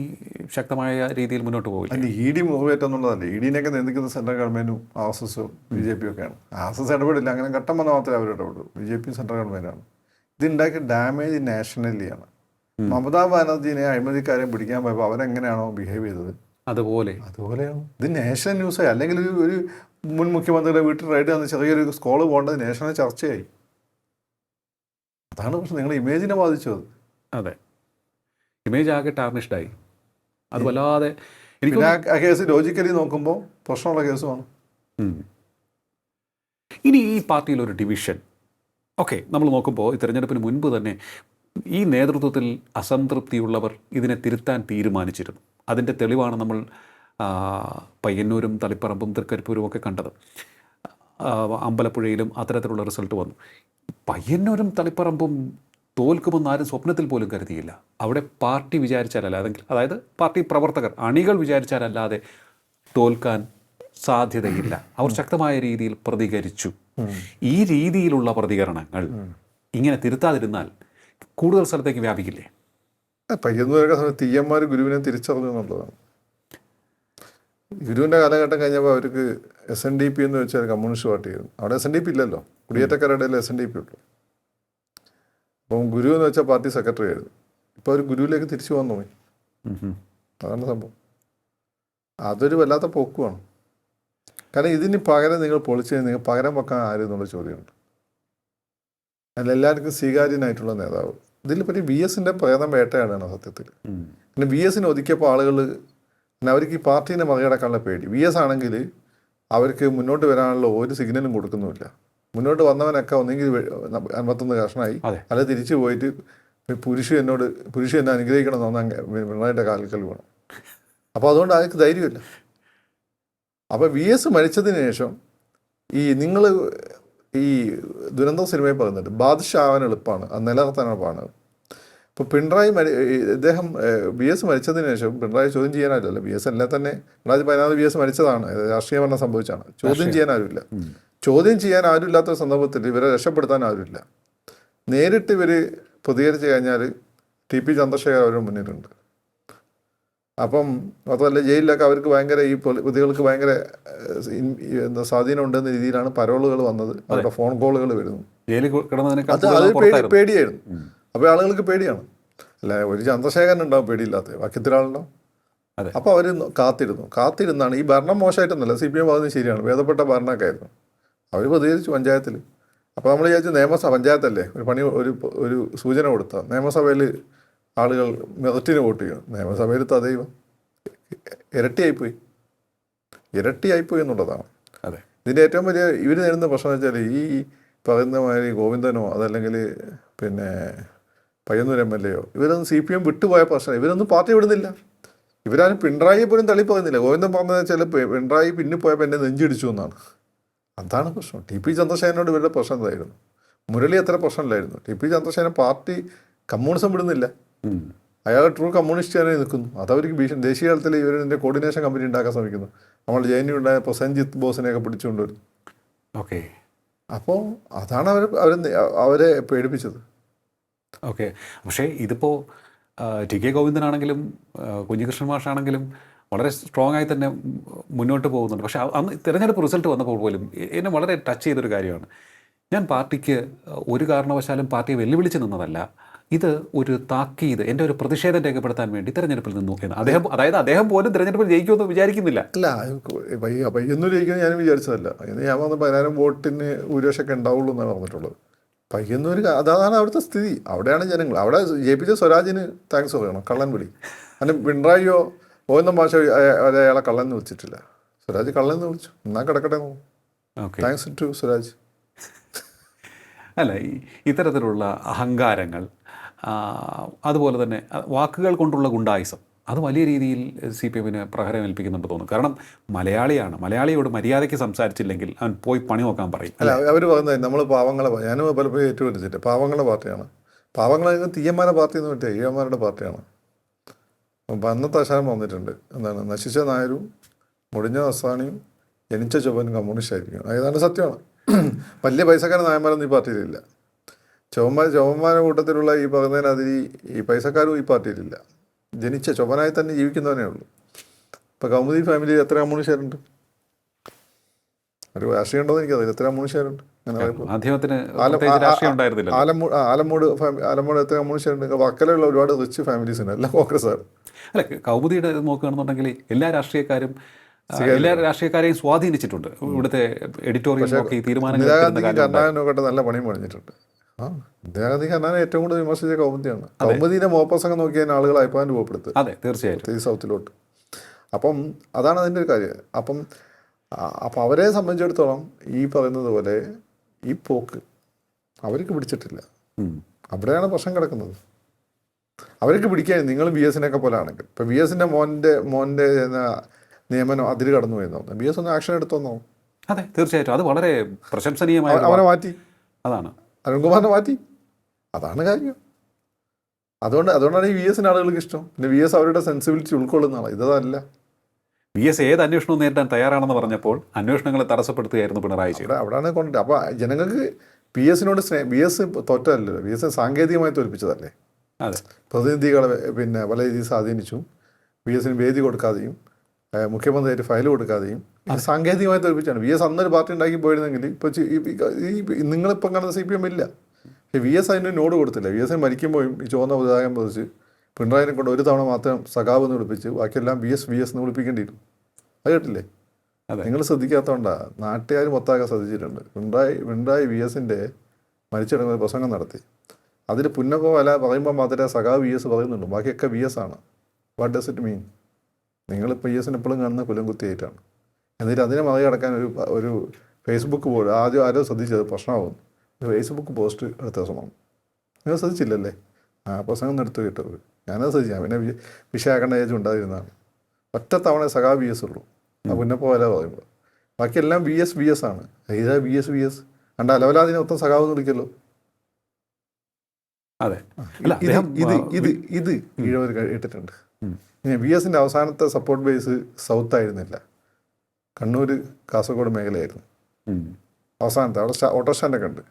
ശക്തമായ രീതിയിൽ മുന്നോട്ട് പോകില്ല. അതിന് ED മുറിവേറ്റെന്നുള്ളതല്ലേ. ED-നെയൊക്കെ നിയന്ത്രിക്കുന്ന സെൻട്രൽ ഗവൺമെൻറ്റും RSS-ഉം BJP ഒക്കെയാണ്. RSS ഇടപെടില്ല. അങ്ങനെ ഘട്ടം വന്നാൽ മാത്രമേ അവർ ഇടപെടൂ. BJP സെൻട്രൽ ഗവൺമെൻറ്റാണ്. ഇതുണ്ടാക്കിയ ഡാമേജ് നാഷണലിയാണ്. മമതാ ബാനർജിനെ അഴിമതിക്കാരെയും പിടിക്കാൻ പോയപ്പോൾ അവരെങ്ങനെയാണോ ബിഹേവ് ചെയ്തത് അതുപോലെയാണ് ഇത് നാഷണൽ ന്യൂസായി. അല്ലെങ്കിൽ ഒരു മുൻ മുഖ്യമന്ത്രിയുടെ വീട്ടിൽ റൈഡ് വന്ന് ചെറിയൊരു സ്കോള് പോകേണ്ടത് നാഷണൽ ചർച്ചയായി. അതാണ് പക്ഷെ നിങ്ങളുടെ ഇമേജിനെ ബാധിച്ചത്. അതെ, ഇമേജ് ആകെ ടാർണിഷ്ഡായി. അത് വല്ലാതെ ആ കേസ് ലോജിക്കലി നോക്കുമ്പോൾ പ്രശ്നമുള്ള കേസുമാണ്. ഇനി ഈ പാർട്ടിയിലൊരു ഡിവിഷൻ ഓക്കെ നമ്മൾ നോക്കുമ്പോൾ ഈ തെരഞ്ഞെടുപ്പിന് മുൻപ് തന്നെ ഈ നേതൃത്വത്തിൽ അസംതൃപ്തിയുള്ളവർ ഇതിനെ തിരുത്താൻ തീരുമാനിച്ചിരുന്നു. അതിൻ്റെ തെളിവാണ് നമ്മൾ പയ്യന്നൂരും തളിപ്പറമ്പും തൃക്കരിപ്പൂരും ഒക്കെ കണ്ടത്. അമ്പലപ്പുഴയിലും അത്തരത്തിലുള്ള റിസൾട്ട് വന്നു. പയ്യന്നൂരും തളിപ്പറമ്പും തോൽക്കുമെന്ന് ആരും സ്വപ്നത്തിൽ പോലും കരുതിയില്ല. അവിടെ പാർട്ടി വിചാരിച്ചാലല്ല, അതായത് പാർട്ടി പ്രവർത്തകർ അണികൾ വിചാരിച്ചാലല്ലാതെ തോൽക്കാൻ സാധ്യതയില്ല. അവർ ശക്തമായ രീതിയിൽ പ്രതികരിച്ചു. ഈ രീതിയിലുള്ള പ്രതികരണങ്ങൾ ഇങ്ങനെ തിരുത്താതിരുന്നാൽ കൂടുതൽ സ്ഥലത്തേക്ക് വ്യാപിക്കില്ലേ? പയ്യന്നൂരൊക്കെ തീയന്മാർ ഗുരുവിനെ തിരിച്ചറിഞ്ഞു എന്നുള്ളതാണ്. ഗുരുവിൻ്റെ കാലഘട്ടം കഴിഞ്ഞപ്പോൾ അവർക്ക് SNDP എന്ന് വെച്ചാൽ കമ്മ്യൂണിസ്റ്റ് പാർട്ടിയായിരുന്നു. അവിടെ SNDP ഇല്ലല്ലോ, കുടിയേറ്റക്കാരുടെ ഇടയിൽ SNDP ഉള്ളൂ. അപ്പം ഗുരു എന്ന് വെച്ചാൽ പാർട്ടി സെക്രട്ടറി ആയിരുന്നു. ഇപ്പോൾ അവർ ഗുരുവിലേക്ക് തിരിച്ചു പോകാൻ തോന്നി. അതാണ് സംഭവം. അതൊരു വല്ലാത്ത പോക്കുമാണ്. കാരണം ഇതിന് പകരം നിങ്ങൾ പൊളിച്ച് കഴിഞ്ഞാൽ നിങ്ങൾ പകരം വെക്കാൻ ആരും എന്നുള്ള ചോദ്യമുണ്ട്. അതിൽ എല്ലാവർക്കും സ്വീകാര്യനായിട്ടുള്ള നേതാവ് ഇതിൽപ്പറ്റി VSൻ്റെ പ്രേതം വേട്ടയാടാണ് സത്യത്തിൽ. പിന്നെ VSനെ ഒതുക്കിയപ്പോൾ ആളുകൾ അവർക്ക് ഈ പാർട്ടീനെ മറികടക്കാനുള്ള പേടി. VS ആണെങ്കിൽ അവർക്ക് മുന്നോട്ട് വരാനുള്ള ഒരു സിഗ്നലും കൊടുക്കുന്നുമില്ല. മുന്നോട്ട് വന്നവനൊക്കെ ഒന്നെങ്കിൽ 51 കഷ്ണമായി, അല്ലെങ്കിൽ തിരിച്ചു പോയിട്ട് പുരുഷ എന്നെ അനുഗ്രഹിക്കണം എന്ന് പറഞ്ഞാൽ പിണറായിയുടെ കാൽക്കൽ വേണം. അപ്പോൾ അതുകൊണ്ട് അയാൾക്ക് ധൈര്യമില്ല. അപ്പോൾ VS മരിച്ചതിന് ശേഷം നിങ്ങൾ ഈ ദുരന്തം സിനിമയിൽ പറയുന്നുണ്ട് ബാദ്ഷാ ആവാൻ എളുപ്പമാണ്, അത് നിലനിർത്താൻ എളുപ്പമാണ്. ഇപ്പോൾ ഇദ്ദേഹം VS മരിച്ചതിന് ശേഷം പിണറായി ചോദ്യം ചെയ്യാനാവില്ലല്ലോ. VS എല്ലാം തന്നെ 2014 VS മരിച്ചതാണ്, രാഷ്ട്രീയ മരണം സംഭവിച്ചാണ്. ചോദ്യം ചെയ്യാൻ ആരുമില്ല. ചോദ്യം ചെയ്യാൻ ആരുമില്ലാത്ത സന്ദർഭത്തിൽ ഇവരെ രക്ഷപ്പെടുത്താൻ ആരുമില്ല. നേരിട്ട് ഇവർ പ്രതികരിച്ച് കഴിഞ്ഞാൽ TP ചന്ദ്രശേഖർ അവരുടെ മുന്നിലുണ്ട്. അപ്പം മാത്രമല്ല ജയിലിലൊക്കെ അവർക്ക് ഭയങ്കര ഈ പ്രതികൾക്ക് ഭയങ്കര സ്വാധീനം ഉണ്ടെന്ന രീതിയിലാണ് പരോളുകൾ വന്നത്, അവരുടെ ഫോൺ കോളുകൾ വരുന്നു. അത് പേടിയായിരുന്നു. അപ്പോൾ ആളുകൾക്ക് പേടിയാണ്. അല്ല, ഒരു ചന്ദ്രശേഖരൻ ഉണ്ടാവും പേടിയില്ലാത്ത, ബാക്കി ഇത്ര ആളുണ്ടാവും. അപ്പോൾ അവർ കാത്തിരുന്നാണ്. ഈ ഭരണം മോശമായിട്ടൊന്നുമല്ല, CPM പറയുന്നത് ശരിയാണ്, ഭേദപ്പെട്ട ഭരണമൊക്കെ ആയിരുന്നു. അവർ പ്രതികരിച്ചു പഞ്ചായത്തിൽ. അപ്പോൾ നമ്മൾ വിചാരിച്ചു പഞ്ചായത്തല്ലേ, ഒരു സൂചന കൊടുത്താൽ നിയമസഭയിൽ ആളുകൾ മെറിറ്റിന് വോട്ട് ചെയ്യണം. നിയമസഭയിൽ തദൈവം ഇരട്ടിയായിപ്പോയി എന്നുള്ളതാണ്. അതെ, ഇതിൻ്റെ ഏറ്റവും വലിയ ഇവർ നേരിടുന്ന പ്രശ്നം എന്ന് വെച്ചാൽ ഈ പറയുന്ന മാതിരി ഗോവിന്ദനോ അതല്ലെങ്കിൽ പിന്നെ പയ്യന്നൂർ MLA യോ ഇവരൊന്നും CPM വിട്ടുപോയ പ്രശ്നം. ഇവരൊന്നും പാർട്ടി വിടുന്നില്ല. ഇവരാരും പിണറായിയെ പോലും തള്ളിപ്പോകുന്നില്ല. ഗോവിന്ദൻ പറഞ്ഞതെന്ന് വെച്ചാൽ പിണറായി പിന്നിപ്പോയപ്പോൾ എന്നെ നെഞ്ചിടിച്ചു എന്നാണ്. അതാണ് പ്രശ്നം. TP ചന്ദ്രശേഖരനോട് ഇവരുടെ പ്രശ്നം എന്തായിരുന്നു? മുരളി അത്ര പ്രശ്നമില്ലായിരുന്നു. TP ചന്ദ്രശേഖരൻ പാർട്ടി കമ്മ്യൂണിസം വിടുന്നില്ല. അയാൾ ട്രൂ കമ്മ്യൂണിസ്റ്റ് തന്നെ നിൽക്കുന്നു. അതവർക്ക് ദേശീയ തലത്തിൽ ഇവരിൻ്റെ കോർഡിനേഷൻ കമ്പനി ഉണ്ടാക്കാൻ ശ്രമിക്കുന്നു. നമ്മൾ JNU ഉണ്ടായ പ്രസഞ്ജിത്ത് ബോസിനെയൊക്കെ പിടിച്ചുകൊണ്ടുവരും. ഓക്കെ, അപ്പോൾ അതാണ് അവരെ പേടിപ്പിച്ചത്. ഓക്കെ. പക്ഷേ ഇതിപ്പോൾ TK ഗോവിന്ദനാണെങ്കിലും കുഞ്ഞികൃഷ്ണൻ മാഷാണെങ്കിലും വളരെ സ്ട്രോങ് ആയി തന്നെ മുന്നോട്ട് പോകുന്നുണ്ട്. പക്ഷേ അന്ന് തിരഞ്ഞെടുപ്പ് റിസൾട്ട് വന്നപ്പോൾ പോലും എന്നെ വളരെ ടച്ച് ചെയ്തൊരു കാര്യമാണ്. ഞാൻ പാർട്ടിക്ക് ഒരു കാരണവശാലും പാർട്ടിയെ വെല്ലുവിളിച്ച് നിന്നതല്ല, ഇത് ഒരു താക്കീത്, എൻ്റെ ഒരു പ്രതിഷേധം രേഖപ്പെടുത്താൻ വേണ്ടി തിരഞ്ഞെടുപ്പിൽ നിന്നു എന്ന് അദ്ദേഹം പോലും തിരഞ്ഞെടുപ്പിൽ ജയിക്കുമെന്ന് വിചാരിക്കുന്നില്ല. അല്ല, പയ്യൊന്നും ജയിക്കുമെന്ന് ഞാനും വിചാരിച്ചതല്ല. ഞാൻ വന്ന് 10,000 വോട്ടിന് ഭൂരിപക്ഷമൊക്കെ ഉണ്ടാവുള്ളൂ എന്നാണ് പറഞ്ഞിട്ടുള്ളത്. പയ്യന്നൂർ അതാണ് അവിടുത്തെ സ്ഥിതി. അവിടെയാണ് ജനങ്ങൾ. അവിടെ ജയിപ്പിച്ച സ്വരാജിന് താങ്ക്സ് പറയണം. കള്ളൻ വിളി. അതിന് പിണറായിയോ ഗോവിന്ദൻ ഭാഷ അയാളെ കള്ളൻ വിളിച്ചിട്ടില്ല. സ്വരാജ് കള്ളൻ വിളിച്ചു. എന്നാ കിടക്കട്ടെ. Thanks to Swaraj. അല്ല, ഇത്തരത്തിലുള്ള അഹങ്കാരങ്ങൾ, അതുപോലെ തന്നെ വാക്കുകൾ കൊണ്ടുള്ള ഗുണ്ടായിസം, അത് വലിയ രീതിയിൽ CPMന് പ്രഹരമേൽപ്പിക്കുന്നുണ്ട് തോന്നുന്നു. കാരണം മലയാളിയോട് മര്യാദയ്ക്ക് സംസാരിച്ചില്ലെങ്കിൽ അവൻ പോയി പണി നോക്കാൻ പറയും. അല്ല, അവർ പറയുന്നത് നമ്മൾ പാവങ്ങളെ, ഞാനും പലപ്പോഴും ഏറ്റുപിടിച്ചിട്ട് പാവങ്ങളുടെ പാർട്ടിയാണ്. പാവങ്ങളെ തീയന്മാരെ പാർട്ടി എന്ന് പറ്റിയ ഈഴന്മാരുടെ പാർട്ടിയാണ്. അപ്പം അന്നത്തെ ആശാരം വന്നിട്ടുണ്ട്, എന്താണ്, നശിച്ച നായരും മുടിഞ്ഞ നസ്രാണിയും ജനിച്ച ചൊവ്വനും കമ്മ്യൂണിസ്റ്റ് ആയിരിക്കും. ഏതാണ്ട് സത്യമാണ്. വലിയ പൈസക്കാരൻ നായന്മാരൊന്നും ഈ പാർട്ടിയിലില്ല. ചൊവ്വന്മാരുടെ കൂട്ടത്തിലുള്ള ഈ പറയുന്നതിനതിരി ഈ പൈസക്കാരും ഈ പാർട്ടിയിലില്ല. ജനിച്ച ചൊവ്വനായി തന്നെ ജീവിക്കുന്നവനേ ഉള്ളൂ. ഇപ്പോൾ കൗമുദി ഫാമിലിയിൽ എത്ര കമ്മ്യൂണിസ്റ്റുകാരുണ്ട്? ഒരു രാഷ്ട്രീയം ഉണ്ടോ എന്ന് എനിക്കറിയില്ല. എത്ര കമ്മ്യൂണിസ്റ്റുകാരുണ്ട്? ആലമ്മൂട് എത്ര കമ്മ്യൂണിസ്റ്റുകാരുണ്ട്? വക്കലുള്ള ഒരുപാട് റിച്ച് ഫാമിലീസ് ഉണ്ട്, എല്ലാം കോൺഗ്രസ്സുകാർ. അല്ല, കൗമുദിയുടെ നോക്കുകയാണെന്നുണ്ടെങ്കിൽ എല്ലാ രാഷ്ട്രീയക്കാരെയും സ്വാധീനിച്ചിട്ടുണ്ട്. ഇവിടുത്തെ എഡിറ്റോറിയൽ തീരുമാനങ്ങൾ കർണാടകനൊക്കെ നല്ല പണിയും പണിഞ്ഞിട്ടുണ്ട്. ഇന്ദിരാഗാന്ധി കർണാടക ഏറ്റവും കൂടുതൽ വിമർശിച്ച കൗമുദിയാണ്. കൗമുദിനെ മോപ്പസംഗം നോക്കിയാൽ ആളുകൾ അഭിപ്രായം രൂപപ്പെടുത്തുക. അതെ, തീർച്ചയായിട്ടും ഈ സൗത്തിലോട്ട്. അപ്പം അതാണ് അതിൻ്റെ ഒരു കാര്യം. അപ്പം അവരെ സംബന്ധിച്ചിടത്തോളം ഈ പറയുന്നത് പോലെ ഈ പോക്ക് അവർക്ക് പിടിച്ചിട്ടില്ല. അവിടെയാണ് പ്രശ്നം കിടക്കുന്നത്. അവർക്ക് പിടിക്കാൻ നിങ്ങൾ VSനൊക്കെ പോലെ ആണെങ്കിൽ, ഇപ്പം VSൻ്റെ മോൻ്റെ നിയമനം അതിര് കടന്നു പോയെന്നോ, VS ഒന്ന് ആക്ഷൻ എടുത്തോന്നോ? അതെ, തീർച്ചയായിട്ടും അത് വളരെ പ്രശംസനീയമായ. അവനെ മാറ്റി, അതാണ് അരുൺകുമാറിനെ മാറ്റി, അതാണ് കാര്യം. അതുകൊണ്ടാണ് ഈ VSൻ്റെ ആളുകൾക്ക് ഇഷ്ടം. പിന്നെ VS അവരുടെ സെൻസിബിലിറ്റി ഉൾക്കൊള്ളുന്നതാണ്. ഇതല്ല. VS ഏത് അന്വേഷണവും നേരിടാൻ തയ്യാറാണെന്ന് പറഞ്ഞപ്പോൾ അന്വേഷണങ്ങളെ തടസ്സപ്പെടുത്തുകയായിരുന്നു പിണറായി. അവിടെയാണ് കൊണ്ട്. അപ്പോൾ ജനങ്ങൾക്ക് VSനോട് VS തോറ്റല്ലോ, VS സാങ്കേതികമായി തോൽപ്പിച്ചതല്ലേ. അതെ, പ്രതിനിധികളെ പിന്നെ പല രീതിയിൽ സ്വാധീനിച്ചു, VSന് വേദി കൊടുക്കാതെയും മുഖ്യമന്ത്രിയായിട്ട് ഫയൽ കൊടുക്കാതെയും ഇത് സാങ്കേതികമായി തോൽപ്പിച്ചാണ്. VS അന്നൊരു പാർട്ടി ഉണ്ടാക്കി പോയിരുന്നെങ്കിൽ ഇപ്പോൾ നിങ്ങളിപ്പം കാണുന്ന CPM ഇല്ല. പക്ഷേ VS അതിന് നോട് കൊടുത്തില്ല. VS മരിക്കുമ്പോഴും ഈ ചുവന്ന പതാകം പതിച്ച് പിണറായിനെ കൊണ്ട് ഒരു തവണ മാത്രം സഖാവ് എന്ന് വിളിപ്പിച്ച് ബാക്കിയെല്ലാം VS എന്ന് വിളിപ്പിക്കേണ്ടിയിരുന്നു. അത് കേട്ടില്ലേ? നിങ്ങൾ ശ്രദ്ധിക്കാത്തതുകൊണ്ടാണ്. നാട്ടുകാർ മൊത്തമാകെ ശ്രദ്ധിച്ചിട്ടുണ്ട്. പിണറായി VSൻ്റെ മരിച്ചിടങ്ങുന്ന പ്രസംഗം നടത്തി. അതിൽ പുന്നപ്പോ വല പറയുമ്പോൾ മാത്രമേ സഖാവ് VS പറയുന്നുള്ളൂ. ബാക്കിയൊക്കെ VS ആണ്. What does it mean? നിങ്ങളിപ്പോൾ VS എപ്പോഴും കാണുന്ന കുലംകുത്തിയായിട്ടാണ്. എന്നിട്ട് അതിനെ മറികടക്കാൻ ഒരു ഫേസ്ബുക്ക് പോലും ആദ്യം ആരോ ശ്രദ്ധിച്ചത് പ്രശ്നമാകുന്നു. ഒരു ഫേസ്ബുക്ക് പോസ്റ്റ് എടുത്ത ശ്രമം നിങ്ങൾ ശ്രദ്ധിച്ചില്ലല്ലേ? പ്രസംഗം എടുത്തു കിട്ടത് ഞാനത് ശ്രദ്ധിക്കാം. പിന്നെ വിഷയാക്കേണ്ട ഏജ് ഉണ്ടായിരുന്നതാണ്. ഒറ്റ തവണ സഖാവ് VS ഉള്ളൂ. ആ പുന്നപ്പോ വല പറയുമ്പോൾ ബാക്കിയെല്ലാം VS ആണ്. ഏതാ VS കണ്ട അലവലാതിനെ മൊത്തം സഖാവ് എന്ന് വിളിക്കല്ലോ. അതെ, ഇത് ഈഴവർ ഇട്ടിട്ടുണ്ട്. VSൻ്റെ അവസാനത്തെ സപ്പോർട്ട് ബേസ് സൗത്ത് ആയിരുന്നില്ല, കണ്ണൂർ കാസർഗോഡ് മേഖലയായിരുന്നു അവസാനത്തെ. അവിടെ ഓട്ടോ സ്റ്റാൻഡൊക്കെ ഉണ്ട്,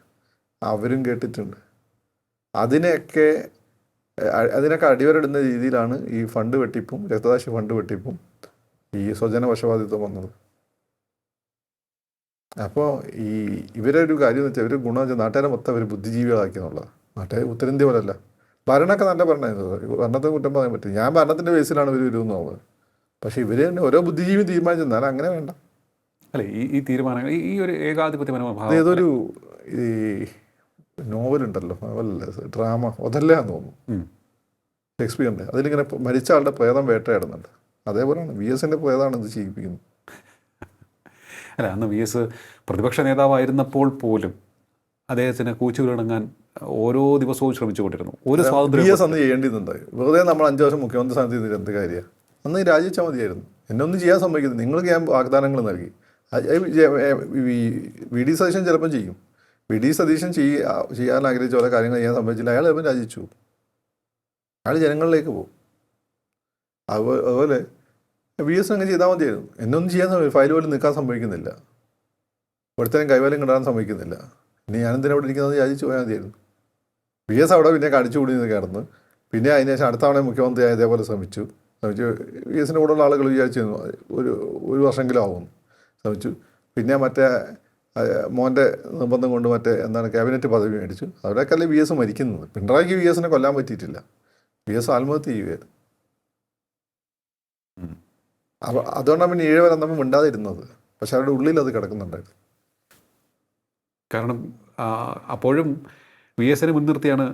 അവരും കേട്ടിട്ടുണ്ട്. അതിനൊക്കെ അടിവരയിടുന്ന രീതിയിലാണ് ഈ ഫണ്ട് വെട്ടിപ്പും രക്തസാക്ഷി ഫണ്ട് വെട്ടിപ്പും ഈ സ്വജന പക്ഷപാതിത്വം വന്നത്. അപ്പോൾ ഇവരെ ഒരു കാര്യം എന്ന് വെച്ചാൽ ഇവർ ഗുണം വെച്ചാൽ നാട്ടുകാരെ മൊത്തം അവർ ബുദ്ധിജീവികളാക്കി എന്നുള്ളത്. നാട്ടുകാർ ഉത്തരേന്ത്യ പോലല്ല. ഭരണമൊക്കെ നല്ല ഭരണമായിരുന്നു. ഭരണത്തെ കുറ്റം പറയാൻ പറ്റും. ഞാൻ ഭരണത്തിൻ്റെ ബേസിലാണ് ഇവർ വരുമെന്നുള്ളത്. പക്ഷേ ഇവർ തന്നെ ഓരോ ബുദ്ധിജീവി തീരുമാനിച്ചെന്നാൽ അങ്ങനെ വേണ്ട. അല്ലേ, ഈ തീരുമാനങ്ങൾ ഈ ഒരു ഏകാധിപത്യ മനോഭാവം ഏതൊരു ഈ നോവലുണ്ടല്ലോ, നോവലല്ലേ, ഡ്രാമ, അതല്ലാന്ന് തോന്നുന്നു, ഷേക്സ്പിയറിൻ്റെ. അതിലിങ്ങനെ മരിച്ച ആളുടെ പ്രേതം വേട്ടയാടുന്നുണ്ട്. അതേപോലെയാണ് VSൻ്റെ പ്രേതമാണ് ഇത് ചെയ്യിപ്പിക്കുന്നത്. അല്ല, അന്ന് VS പ്രതിപക്ഷ നേതാവായിരുന്നപ്പോൾ പോലും അദ്ദേഹത്തിന് കൂച്ചുവിലടങ്ങാൻ ഓരോ ദിവസവും ശ്രമിച്ചുകൊണ്ടിരുന്നു. ഒരു സ്വാതന്ത്ര്യം VS അന്ന് ചെയ്യേണ്ടിയിരുന്നുണ്ടായി. വെറുതെ നമ്മൾ 5 വർഷം മുഖ്യമന്ത്രി സ്ഥാനത്ത് ചെയ്തിട്ട് എന്ത് കാര്യമാണ്? അന്ന് രാജിച്ചാൽ മതിയായിരുന്നു. എന്നെ ഒന്നും ചെയ്യാൻ സമ്മതിക്കുന്നത്. നിങ്ങൾക്ക് ഞാൻ വാഗ്ദാനങ്ങൾ നൽകി. VD സതീശൻ ചിലപ്പം ചെയ്യും. VD സതീശൻ ചെയ്യാൻ ആഗ്രഹിച്ച ഓരോ കാര്യങ്ങൾ ചെയ്യാൻ സമ്മതിച്ചില്ല. അയാൾ ചിലപ്പം രാജിച്ചു പോകും. അയാൾ ജനങ്ങളിലേക്ക് പോകും. അതുപോലെ VS അങ്ങനെ ചെയ്താൽ മതിയായിരുന്നു. എന്നൊന്നും ചെയ്യാൻ ഫയൽ പോലും നിൽക്കാൻ സംഭവിക്കുന്നില്ല. ഒരുത്തരം കൈവാലും കിടാൻ സംഭവിക്കുന്നില്ല. ഇനി ഞാനെന്തിനാ ഇവിടെ ഇരിക്കുന്നത് രാജിച്ചു പോയാൽ മതിയായിരുന്നു. VS അവിടെ പിന്നെ കടിച്ചു കൂടി നിന്ന് കിടന്ന് പിന്നെ അതിന് ശേഷം അടുത്ത തവണ മുഖ്യമന്ത്രി ഇതേപോലെ ശ്രമിച്ചു. VSൻ്റെ കൂടെയുള്ള ആളുകൾ വിചാരിച്ചിരുന്നു ഒരു വർഷമെങ്കിലും ആവുമെന്ന് ശ്രമിച്ചു. പിന്നെ മറ്റേ മോൻ്റെ നിർബന്ധം കൊണ്ട് എന്താണ് ക്യാബിനറ്റ് പദവി മേടിച്ചു. അവിടെയൊക്കെയല്ലേ VS മരിക്കുന്നത്. പിണറായിക്ക് VSനെ കൊല്ലാൻ പറ്റിയിട്ടില്ല. VS ആത്മഹത്യ ചെയ്യുകയായിരുന്നു. അപ്പോൾ അതുകൊണ്ടാണ് പിന്നെ ഈഴവർ നമ്മൾ മിണ്ടാതിരുന്നത്. പക്ഷെ അവരുടെ ഉള്ളിൽ അത് കിടക്കുന്നുണ്ടായിരുന്നു. കാരണം അപ്പോഴും VSനെ മുൻനിർത്തിയാണ്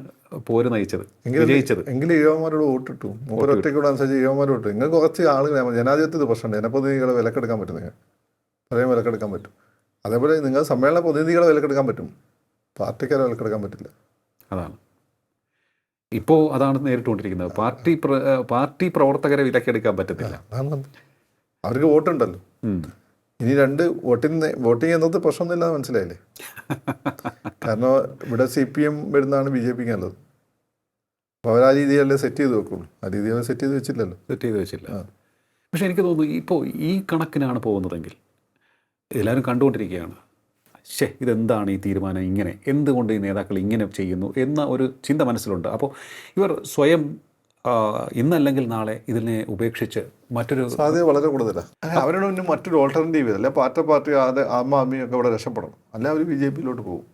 പോര് നയിച്ചത്, വിജയിച്ചത്. എങ്കിലും ഈഴവന്മാരോട് വോട്ടിട്ടു. ഓരോറ്റയ്ക്കൂടെ അനുസരിച്ച് ഈഴവന്മാരോട് വോട്ടു. നിങ്ങൾ കുറച്ച് ആളുകൾ ജനാധിപത്യത്തിൽ പ്രശ്നമുണ്ട്. ജനപ്രതിനിധികളെ വിലക്കെടുക്കാൻ പറ്റും. നിങ്ങൾ പറയാൻ വിലക്കെടുക്കാൻ പറ്റും. അതേപോലെ നിങ്ങൾ സമ്മേളന പ്രതിനിധികളെ വിലക്കെടുക്കാൻ പറ്റും. പാർട്ടിക്കാരെ വിലക്കെടുക്കാൻ പറ്റില്ല. അതാണ് ഇപ്പോൾ അതാണ് നേരിട്ടുകൊണ്ടിരിക്കുന്നത്. പാർട്ടി പ്രവർത്തകരെ വിലക്കെടുക്കാൻ പറ്റത്തില്ല. അവർക്ക് വോട്ടുണ്ടല്ലോ. ഇനി വോട്ടിങ് എന്നത് പ്രശ്നമൊന്നുമില്ല, മനസ്സിലായില്ലേ? കാരണം ഇവിടെ CPM വരുന്നതാണ് BJPക്ക് നല്ലത്. അപ്പോൾ അവർ ആ രീതിയല്ലേ സെറ്റ് ചെയ്ത് വെക്കുള്ളൂ. ആ രീതിയിൽ സെറ്റ് ചെയ്ത് വെച്ചില്ല. പക്ഷെ എനിക്ക് തോന്നുന്നു ഇപ്പോൾ ഈ കണക്കിനാണ് പോകുന്നതെങ്കിൽ എല്ലാവരും കണ്ടുകൊണ്ടിരിക്കുകയാണ്, ഇതെന്താണ് ഈ തീരുമാനം, ഇങ്ങനെ എന്തുകൊണ്ട് ഈ നേതാക്കൾ ഇങ്ങനെ ചെയ്യുന്നു എന്ന ഒരു ചിന്ത മനസ്സിലുണ്ട്. അപ്പോൾ ഇവർ സ്വയം ഇന്നല്ലെങ്കിൽ നാളെ ഇതിനെ ഉപേക്ഷിച്ച് മറ്റൊരു സാധ്യത വളരെ കൂടുതലാണ്. അവരുടെ മുന്നിൽ മറ്റൊരു ഓൾട്ടർനേറ്റീവ് അല്ലെ പാർട്ടി ആം ആദ്മിയൊക്കെ ഇവിടെ രക്ഷപ്പെടണം. അല്ല അവർ BJPയിലോട്ട് പോകും.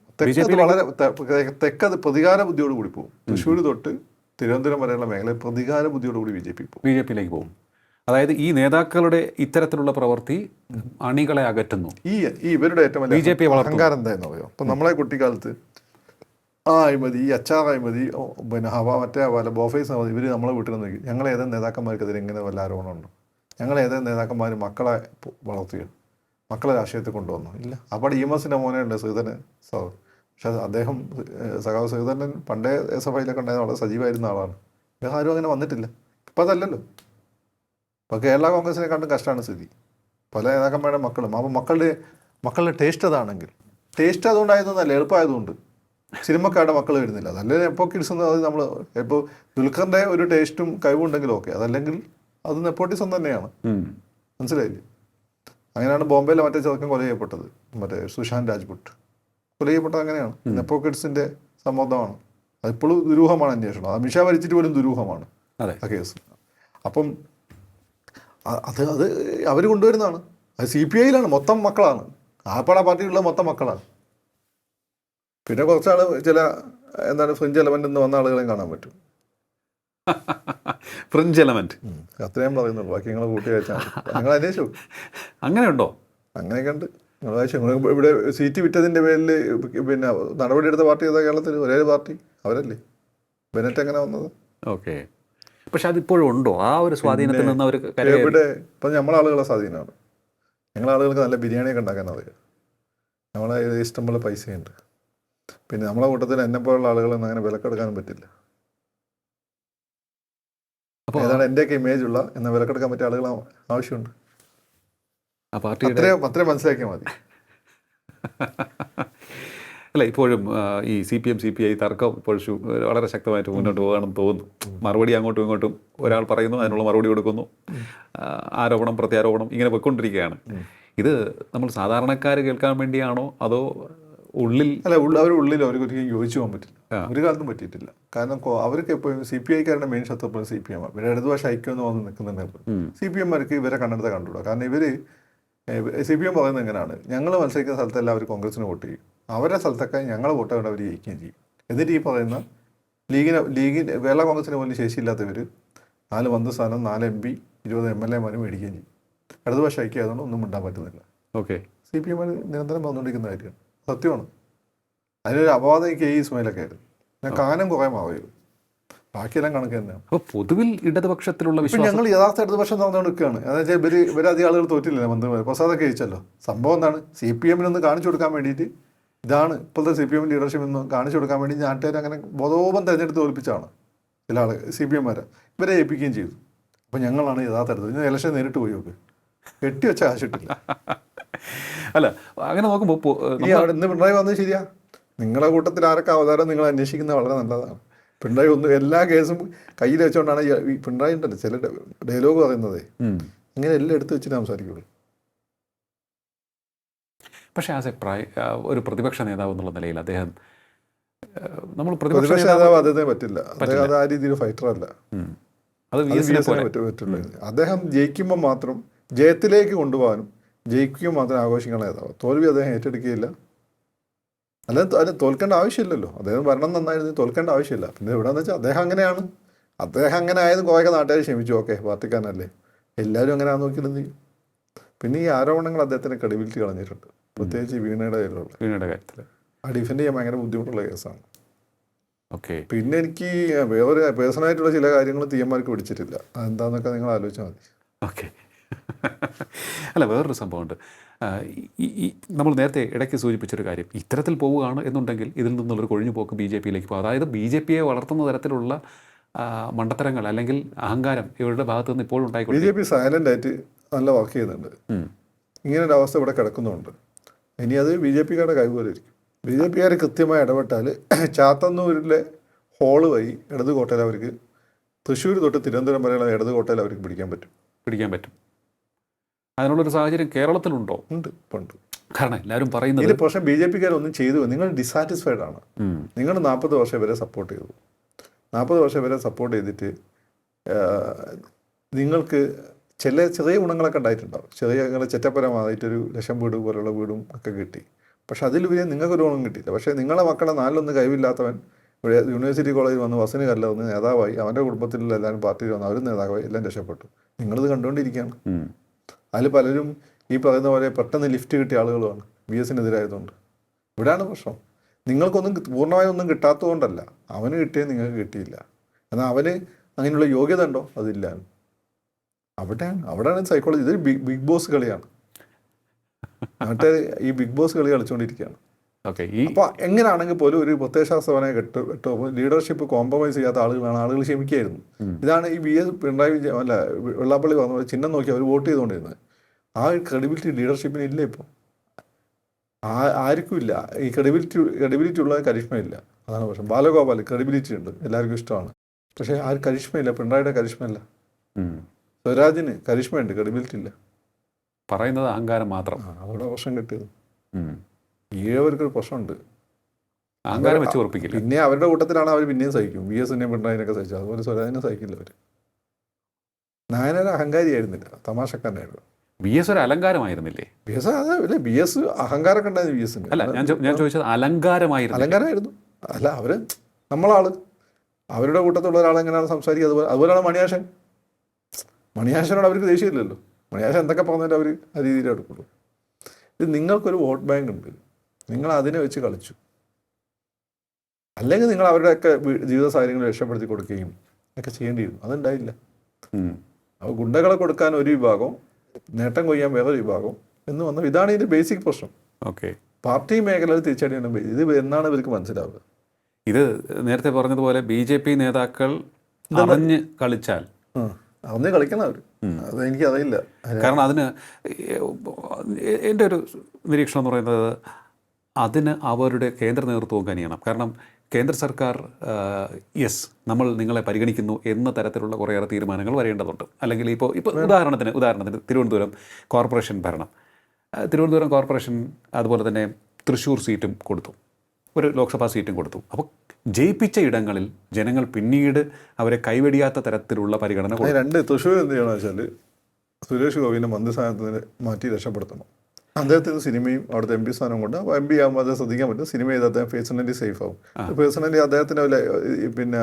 വളരെ തെക്കത് പ്രതികാര ബുദ്ധിയോട് കൂടി പോകും. തൃശ്ശൂർ തൊട്ട് തിരുവനന്തപുരം വരെയുള്ള മേഖല പ്രതികാര ബുദ്ധിയോട് കൂടി BJPയിലേക്ക് പോകും. അതായത് ഈ നേതാക്കളുടെ ഇത്തരത്തിലുള്ള പ്രവൃത്തി അണികളെ അകറ്റുന്നു. ഇവരുടെ ഏറ്റവും വലിയ അഹങ്കാരം എന്തായെന്ന് പറയാം. ഇപ്പം നമ്മളെ കുട്ടിക്കാലത്ത് അഴിമതി, അച്ചാറഴിമതി, പിന്നെ മറ്റേ പല ബോഫേസ് മതി, ഇവർ നമ്മളെ വീട്ടിൽ നിന്ന് നോക്കി ഞങ്ങൾ ഏതെങ്കിലും നേതാക്കന്മാർക്കെതിരെ ഇങ്ങനെ വല്ല ആരോപണമുണ്ടോ? ഞങ്ങൾ ഏതെങ്കിലും നേതാക്കന്മാർ മക്കളെ വളർത്തുക, മക്കളെ രാഷ്ട്രീയത്തിൽ കൊണ്ടുവന്നു? ഇല്ല. അപ്പോൾ EMSൻ്റെ മോനെ ഉണ്ട് ശ്രീധരൻ സാർ. പക്ഷെ അദ്ദേഹം സഖാവ് ശ്രീധരൻ പണ്ടേ SFIയിലൊക്കെ ഉണ്ടായിരുന്ന വളരെ സജീവമായിരുന്ന ആളാണ്. വേറെ ആരും അങ്ങനെ വന്നിട്ടില്ല. ഇപ്പം അതല്ലല്ലോ. ഇപ്പോൾ കേരള കോൺഗ്രസിനെ കണ്ടും കഷ്ടമാണ് സ്ഥിതി. പല നേതാക്കന്മാരുടെ മക്കളും. അപ്പോൾ മക്കളുടെ ടേസ്റ്റ് അതാണെങ്കിൽ, ടേസ്റ്റ് അതുകൊണ്ടായതൊന്നല്ല, എളുപ്പമായതുകൊണ്ട് സിനിമക്കാരുടെ മക്കൾ വരുന്നില്ല. അതല്ലേ നെപ്പോ കിഡ്സ് എന്ന്. അത് നമ്മൾ ഇപ്പോൾ ദുൽഖറിൻ്റെ ഒരു ടേസ്റ്റും കഴിവുണ്ടെങ്കിലും ഓക്കെ, അതല്ലെങ്കിൽ അത് നെപ്പോട്ടിസം തന്നെയാണ്. മനസ്സിലായില്ലേ? അങ്ങനെയാണ് ബോംബെയിലെ മറ്റേ ചെറുക്കൻ കൊല ചെയ്യപ്പെട്ടത്. മറ്റേ സുശാന്ത് രാജ്പുട്ട് കൊല ചെയ്യപ്പെട്ടത് അങ്ങനെയാണ്. നെപ്പോ കിഡ്സിൻ്റെ സമ്മർദ്ദമാണ്. അതിപ്പോഴും ദുരൂഹമാണ് അന്വേഷണം. അമിത്ഷാ ഭരിച്ചിട്ട് പോലും ദുരൂഹമാണ് ആ കേസ്. അപ്പം അത് അവർ കൊണ്ടുവരുന്നതാണ്. അത് CPI മൊത്തം മക്കളാണ്. ആപ്പാടെ പാർട്ടിയിലുള്ള മൊത്തം മക്കളാണ്. പിന്നെ കുറച്ചാൾ ചില ഫ്രിഞ്ച് എലമെൻ്റ് എന്ന് വന്ന ആളുകളെയും കാണാൻ പറ്റും. ഫ്രിഞ്ച് എലമെന്റ് അത്രയും പറയുന്നുള്ളൂ. ബാക്കി നിങ്ങൾ കൂട്ടി വെച്ചാൽ നിങ്ങൾ അന്വേഷിച്ചു. അങ്ങനെയുണ്ടോ? അങ്ങനെയൊക്കെ ഉണ്ട്. നിങ്ങൾ അന്വേഷിച്ചു. ഇവിടെ സീറ്റ് വിറ്റതിൻ്റെ പേരിൽ പിന്നെ നടപടിയെടുത്ത പാർട്ടി ഏതാ കേരളത്തിൽ? ഒരേ പാർട്ടി അവരല്ലേ. ബെനറ്റ് എങ്ങനെ വന്നത്? ഓക്കെ. പക്ഷെ അതിപ്പോഴും ഉണ്ടോ ആ ഒരു സ്വാധീനത്തിൽ നിന്ന് അവർ? ഇവിടെ ഇപ്പം നമ്മളാളുകളെ സ്വാധീനമാണ്. ഞങ്ങളാളുകൾക്ക് നല്ല ബിരിയാണിയൊക്കെ ഉണ്ടാക്കാൻ അറിയാം. നമ്മളെ ഇഷ്ടംപോലെ പൈസയുണ്ട്. പിന്നെ നമ്മളെ കൂട്ടത്തിൽ എന്നെപ്പോലുള്ള ആളുകളൊന്നും അങ്ങനെ വിലക്കെടുക്കാനും പറ്റില്ല. അപ്പോൾ ഏതാണ് എൻ്റെയൊക്കെ ഇമേജുള്ള എന്നാൽ വിലക്കെടുക്കാൻ പറ്റിയ ആളുകൾ ആവശ്യമുണ്ട്. ആ പാർട്ടിയുടെ അത്രയും മനസ്സിലാക്കിയാൽ മതി. അല്ല, ഇപ്പോഴും ഈ CPM CPI തർക്കം ഇപ്പോഴും വളരെ ശക്തമായിട്ട് മുന്നോട്ട് പോകാണെന്ന് തോന്നുന്നു. മറുപടി അങ്ങോട്ടും ഇങ്ങോട്ടും ഒരാൾ പറയുന്നു, അതിനുള്ള മറുപടി കൊടുക്കുന്നു, ആരോപണം പ്രത്യാരോപണം ഇങ്ങനെ പോയിക്കൊണ്ടിരിക്കുകയാണ്. ഇത് നമ്മൾ സാധാരണക്കാർ കേൾക്കാൻ വേണ്ടിയാണോ അതോ ഉള്ളിൽ? അല്ല, അവർ ഉള്ളിൽ അവർക്ക് ഒരിക്കലും യോജിച്ചു പോകാൻ പറ്റില്ല. ഒരു കാലത്തും പറ്റിയിട്ടില്ല. കാരണം അവർക്ക് എപ്പോഴും CPI-കാരുടെ മെയിൻ ശത്രു എപ്പോഴും CPM ആണ്. ഇവരുടെ ഇടതുപക്ഷ ഐക്യം വന്ന് നിൽക്കുന്നുണ്ട്. CPM-മാർക്ക് ഇവരെ കണ്ടെടുത്ത് കണ്ടുകൂടാ. കാരണം ഇവർ CPM പറയുന്നത് എങ്ങനെയാണ്, ഞങ്ങൾ മത്സരിക്കുന്ന സ്ഥലത്തെല്ലാം അവർ കോൺഗ്രസിന് വോട്ട് ചെയ്യും, അവരുടെ സ്ഥലത്തൊക്കെ ഞങ്ങൾ വോട്ട് കൊണ്ട് അവർ ജയിക്കുകയും ചെയ്യും. എന്നിട്ട് ഈ പറയുന്ന ലീഗിന് കേരള കോൺഗ്രസിന് പോലും ശേഷിയില്ലാത്തവർ 4 മന്ത്രിസ്ഥാനം, 4 MP, 20 MLA-മാരും മേടിക്കുകയും ചെയ്യും. ഇടതുപക്ഷ ഐക്യം ആയതുകൊണ്ട് ഒന്നും മിണ്ടാൻ പറ്റുന്നില്ല. ഓക്കെ. CPM നിരന്തരം വന്നുകൊണ്ടിരിക്കുന്ന കാര്യമാണ്, സത്യമാണ്. അതിനൊരു അപവാദം ഈ ഇസ്മായിലൊക്കെ ആയിരുന്നു. ഞാൻ കാനം കുറേ മാറിയത്, ബാക്കിയെല്ലാം കണക്ക് തന്നെയാണ്. അപ്പോൾ പൊതുവിൽ ഇടതുപക്ഷത്തിലുള്ള വിശ്വാസം ഞങ്ങൾ യഥാർത്ഥ ഇടതുപക്ഷം നടന്നുകൊണ്ട് നിൽക്കുകയാണ്. എന്ന് വെച്ചാൽ ഇവരധികം ആളുകൾ തോറ്റില്ല. മന്ത്രിമാർ പ്രസാദൊക്കെ ജയിച്ചല്ലോ. സംഭവം എന്താണ്, CPM-നൊന്ന് കാണിച്ചു കൊടുക്കാൻ വേണ്ടിയിട്ട്, ഇതാണ് ഇപ്പോഴത്തെ CPM ലീഡർഷിപ്പ് എന്ന് കാണിച്ചു കൊടുക്കാൻ വേണ്ടി നാട്ടുകാർ അങ്ങനെ ബോധോപം തിരഞ്ഞെടുത്ത് തോൽപ്പിച്ചാണ് ചില ആൾ CPM-മാരെ. ഇവരെ ഏൽപ്പിക്കുകയും ചെയ്തു. അപ്പോൾ ഞങ്ങളാണ് യഥാർത്ഥ എടുത്തത്. ഇന്ന് ഇലക്ഷൻ നേരിട്ട് പോയി നോക്ക്, കെട്ടിവെച്ച കാശിട്ടില്ല. അല്ല, അങ്ങനെ നോക്കുമ്പോൾ ഇന്ന് പിണറായി വന്നത് ശരിയാ. നിങ്ങളുടെ കൂട്ടത്തിൽ ആരൊക്കെ അവതാരം നിങ്ങൾ അന്വേഷിക്കുന്നത് വളരെ നല്ലതാണ്. പിണറായി എല്ലാ കേസും കയ്യിൽ വെച്ചുകൊണ്ടാണ് ഈ പിണറായി ഉണ്ടല്ലോ ചില ഡയലോഗ് പറയുന്നത്, ഇങ്ങനെ എല്ലാം എടുത്തു വെച്ചിട്ട് സംസാരിക്കുള്ളൂ. പക്ഷേ ഒരു പ്രതിപക്ഷ നേതാവ് എന്നുള്ള നിലയിൽ അദ്ദേഹം, നമ്മൾ പ്രതിപക്ഷ നേതാവ് അദ്ദേഹത്തെ പറ്റില്ല. അദ്ദേഹം അത് ആ രീതിയിൽ ഫൈറ്ററല്ല. അത് പറ്റില്ല. അദ്ദേഹം ജയിക്കുമ്പോൾ മാത്രം ജയത്തിലേക്ക് കൊണ്ടുപോകാനും ജയിക്കുമ്പോൾ മാത്രം ആഘോഷിക്കുന്ന നേതാവ്. തോൽവി അദ്ദേഹം ഏറ്റെടുക്കുകയില്ല. അല്ലാതെ അതിന് തോൽക്കേണ്ട ആവശ്യമില്ലല്ലോ. അദ്ദേഹം ഭരണം നന്നായിരുന്നു, തോൽക്കേണ്ട ആവശ്യമില്ല. പിന്നെ എവിടെയെന്ന് വെച്ചാൽ അദ്ദേഹം അങ്ങനെയാണ്. അദ്ദേഹം അങ്ങനെ ആയത് കുറേയൊക്കെ നാട്ടുകാർ ക്ഷമിച്ചു. ഓക്കെ, പാർട്ടിക്കാരനല്ലേ, എല്ലാവരും അങ്ങനെ ആ നോക്കിയില്ലെന്ന് ചെയ്യും. പിന്നെ ഈ ആരോപണങ്ങൾ അദ്ദേഹത്തിന് ക്രെഡിബിലിറ്റി കളഞ്ഞിട്ടുണ്ട്. പ്രത്യേകിച്ച് വീണയുടെ കാര്യത്തിൽ ആ ഡിഫെൻഡ് ചെയ്യാൻ ഭയങ്കര ബുദ്ധിമുട്ടുള്ള കേസാണ്. ഓക്കെ. പിന്നെ എനിക്ക് വേറെ പേഴ്സണലായിട്ടുള്ള ചില കാര്യങ്ങൾ തീയന്മാർക്ക് പിടിച്ചിട്ടില്ല. അതെന്താണെന്നൊക്കെ നിങ്ങൾ ആലോചിച്ചാൽ മതി. ഓക്കെ. അല്ല, വേറൊരു സംഭവമുണ്ട്. നമ്മൾ നേരത്തെ ഇടയ്ക്ക് സൂചിപ്പിച്ചൊരു കാര്യം, ഇത്തരത്തിൽ പോവുകയാണ് എന്നുണ്ടെങ്കിൽ ഇതിൽ നിന്നുള്ളൊരു കൊഴിഞ്ഞു പോക്ക് BJP-യിലേക്ക് പോകും. അതായത് BJP-യെ വളർത്തുന്ന തരത്തിലുള്ള മണ്ടത്തരങ്ങൾ അല്ലെങ്കിൽ അഹങ്കാരം ഇവരുടെ ഭാഗത്തു നിന്ന് ഇപ്പോഴും ഉണ്ടായിക്കൊണ്ട് BJP സൈലൻ്റ് ആയിട്ട് നല്ല വർക്ക് ചെയ്യുന്നുണ്ട്. ഇങ്ങനൊരു അവസ്ഥ ഇവിടെ കിടക്കുന്നുണ്ട്. ഇനി അത് BJP-കാരുടെ കൈപോലെ ഇരിക്കും. BJP-കാർ കൃത്യമായി ഇടപെട്ടാൽ ചാത്തന്നൂരിലെ ഹോള് വഴി ഇടത് കോട്ടയിൽ അവർക്ക്, തൃശ്ശൂർ തൊട്ട് തിരുവനന്തപുരം വരെയുള്ള ഇടത് കോട്ടയിൽ അവർക്ക് പിടിക്കാൻ പറ്റും. അതിനുള്ളൊരു സാഹചര്യം കേരളത്തിലുണ്ടോ? ഉണ്ട്, ഉണ്ട്. കാരണം എല്ലാവരും പറയുന്നത് ഇത് പക്ഷേ BJP-കാർ ഒന്നും ചെയ്തു, നിങ്ങൾ ഡിസാറ്റിസ്ഫൈഡ് ആണ്. നിങ്ങൾ 40 വർഷം വരെ സപ്പോർട്ട് ചെയ്തു. 40 വർഷം വരെ സപ്പോർട്ട് ചെയ്തിട്ട് നിങ്ങൾക്ക് ചെറിയ ഗുണങ്ങളൊക്കെ ഉണ്ടായിട്ടുണ്ടാവും. ചെറിയ ചെറ്റപ്പരമായിട്ടൊരു ലക്ഷം വീട് പോലുള്ള വീടും ഒക്കെ കിട്ടി. പക്ഷെ അതിലുപരി നിങ്ങൾക്കൊരു ഗുണം കിട്ടിയില്ല. പക്ഷേ നിങ്ങളെ മക്കളെ 4 കഴിവില്ലാത്തവൻ ഇവിടെ യൂണിവേഴ്സിറ്റി കോളേജിൽ വന്ന് ബസ്സിന് കല്ലെറിഞ്ഞ് നേതാവായി, അവൻ്റെ കുടുംബത്തിലുള്ള എല്ലാവരും പാർട്ടിയിൽ വന്ന് അവരും നേതാവായി, എല്ലാം രക്ഷപ്പെട്ടു. നിങ്ങളിത് കണ്ടുകൊണ്ടിരിക്കുകയാണ്. അതിൽ പലരും ഈ പറയുന്ന പോലെ പെട്ടെന്ന് ലിഫ്റ്റ് കിട്ടിയ ആളുകളുമാണ് VS-നെതിരായതുകൊണ്ട്. ഇവിടെയാണ് പ്രശ്നം. നിങ്ങൾക്കൊന്നും പൂർണ്ണമായും ഒന്നും കിട്ടാത്തതുകൊണ്ടല്ല, അവന് കിട്ടിയത് നിങ്ങൾക്ക് കിട്ടിയില്ല. എന്നാൽ അവന് അങ്ങനെയുള്ള യോഗ്യത ഉണ്ടോ? അതില്ല. അവിടെയാണ് സൈക്കോളജി. ഇതൊരു ബിഗ് ബോസ് കളിയാണ്. മറ്റേ ഈ ബിഗ് ബോസ് കളി കളിച്ചുകൊണ്ടിരിക്കുകയാണ്. ഓക്കെ. അപ്പോൾ എങ്ങനെയാണെങ്കിൽ പോലും ഒരു പ്രത്യയശാസ്ത്രപരമായി കെട്ടോ ലീഡർഷിപ്പ് കോംപ്രമൈസ് ചെയ്യാത്ത ആളുകളാണ്. ആളുകൾ ക്ഷമിക്കായിരുന്നു. ഇതാണ് ഈ പിണറായി വിജയൻ അല്ല വെള്ളാപ്പള്ളി പറഞ്ഞ പോലെ ചിഹ്നം നോക്കി അവർ വോട്ട് ചെയ്തുകൊണ്ടിരുന്നത്. ആ ക്രെഡിബിലിറ്റി ലീഡർഷിപ്പിന് ഇല്ല. ഇപ്പോൾ ആർക്കും ഇല്ല. ഈ ക്രെഡിബിലിറ്റി ഉള്ള കരിഷ്മയില്ല. അതാണ് പ്രശ്നം. ബാലഗോപാൽ ക്രെഡിബിലിറ്റി ഉണ്ട്, എല്ലാവർക്കും ഇഷ്ടമാണ്. പക്ഷേ ആ കരിഷ്മയില്ല. പിണറായിയുടെ കരിഷ്മയില്ല. സ്വരാജിന് കരിഷ്മയുണ്ട്, ക്രെഡിബിലിറ്റി ഇല്ല. പറയുന്നത് അഹങ്കാരം മാത്രം. അവിടെ പ്രശ്നം കിട്ടിയത്. ഈഴവർക്കൊരു പ്രശ്നമുണ്ട്, അഹങ്കാരം വെച്ച് ഉറപ്പിക്കില്ല. പിന്നെ അവരുടെ കൂട്ടത്തിലാണ് അവർ പിന്നെയും സഹിക്കും. VS-നെയും പിണറായിനൊക്കെ സഹിച്ചു. അതുപോലെ സ്വരാജിനെ സഹിക്കില്ല അവർ. നായനാർ അഹങ്കാരിയായിരുന്നില്ല, തമാശക്കാരനായിരുന്നു. വി എസ് ഒരു അലങ്കാരമായിരുന്നില്ലേ? ബി എസ് അല്ലേ, ബി എസ് അഹങ്കാരമൊക്കെ ഉണ്ടായിരുന്നു ബി എസിന്. അല്ല, ഞാൻ ചോദിച്ചത് അലങ്കാരമായിരുന്നു. അലങ്കാരമായിരുന്നു. അല്ല, അവർ നമ്മളാള് അവരുടെ കൂട്ടത്തുള്ള ഒരാളെങ്ങനെയാണ് സംസാരിക്കുക അതുപോലെയാണ് മണിയാശൻ. മണിയാശനോട് അവർക്ക് ദേഷ്യമില്ലല്ലോ. മണിയാശൻ എന്തൊക്കെ പറഞ്ഞാലും അവർ ആ രീതിയിൽ എടുക്കുള്ളൂ. ഇത് നിങ്ങൾക്കൊരു വോട്ട് ബാങ്ക് ഉണ്ട്, നിങ്ങൾ അതിനെ വെച്ച് കളിച്ചു. അല്ലെങ്കിൽ നിങ്ങൾ അവരുടെയൊക്കെ ജീവിത സാഹചര്യങ്ങൾ രക്ഷപ്പെടുത്തി കൊടുക്കുകയും ഒക്കെ ചെയ്യേണ്ടിയിരുന്നു. അതുണ്ടായില്ല. അപ്പോൾ ഗുണ്ടകളെ കൊടുക്കാൻ ഒരു വിഭാഗം, നേട്ടം കൊയ്യാൻ വേറൊരു വിഭാഗം എന്ന് വന്നു. ഇതാണ് ഇതിൻ്റെ ബേസിക് പ്രശ്നം. ഓക്കെ, പാർട്ടി മേഖലയിൽ തിരിച്ചടിയാണ്. ഇത് എന്നാണ് ഇവർക്ക് മനസ്സിലാവുക? ഇത് നേരത്തെ പറഞ്ഞതുപോലെ BJP നേതാക്കൾ അറിഞ്ഞ് കളിച്ചാൽ അന്നേ കളിക്കണം അവർ. അത് എനിക്ക് അറിയില്ല. കാരണം അതിന് എൻ്റെ ഒരു നിരീക്ഷണം എന്ന് പറയുന്നത് അതിന് അവരുടെ കേന്ദ്ര നേതൃത്വവും കനിയണം. കാരണം കേന്ദ്ര സർക്കാർ യെസ് നമ്മൾ നിങ്ങളെ പരിഗണിക്കുന്നു എന്ന തരത്തിലുള്ള കുറേയേറെ തീരുമാനങ്ങൾ വരേണ്ടതുണ്ട്. അല്ലെങ്കിൽ ഇപ്പോൾ ഉദാഹരണത്തിന് തിരുവനന്തപുരം കോർപ്പറേഷൻ ഭരണം, തിരുവനന്തപുരം കോർപ്പറേഷൻ അതുപോലെ തന്നെ തൃശ്ശൂർ സീറ്റും കൊടുത്തു, ഒരു ലോക്സഭാ സീറ്റും കൊടുത്തു. അപ്പോൾ ജയിപ്പിച്ച ഇടങ്ങളിൽ ജനങ്ങൾ പിന്നീട് അവരെ കൈവെടിയാത്ത തരത്തിലുള്ള പരിഗണന കൊടുക്കും. തൃശ്ശൂർ എന്ത് ചെയ്യണമെന്ന് വെച്ചാൽ സുരേഷ് ഗോപിനെ മന്ത്രിസ്ഥാനത്തിന് മാറ്റി രക്ഷപ്പെടുത്തണം. അദ്ദേഹത്തിന് സിനിമയും അവിടുത്തെ MP സ്ഥാനം കൊണ്ട് MP ആകുമ്പോൾ അത് ശ്രദ്ധിക്കാൻ പറ്റും. സിനിമ ചെയ്ത് അദ്ദേഹം പേഴ്സണലി സേഫ് ആവും. പേഴ്സണലി അദ്ദേഹത്തിന് പിന്നെ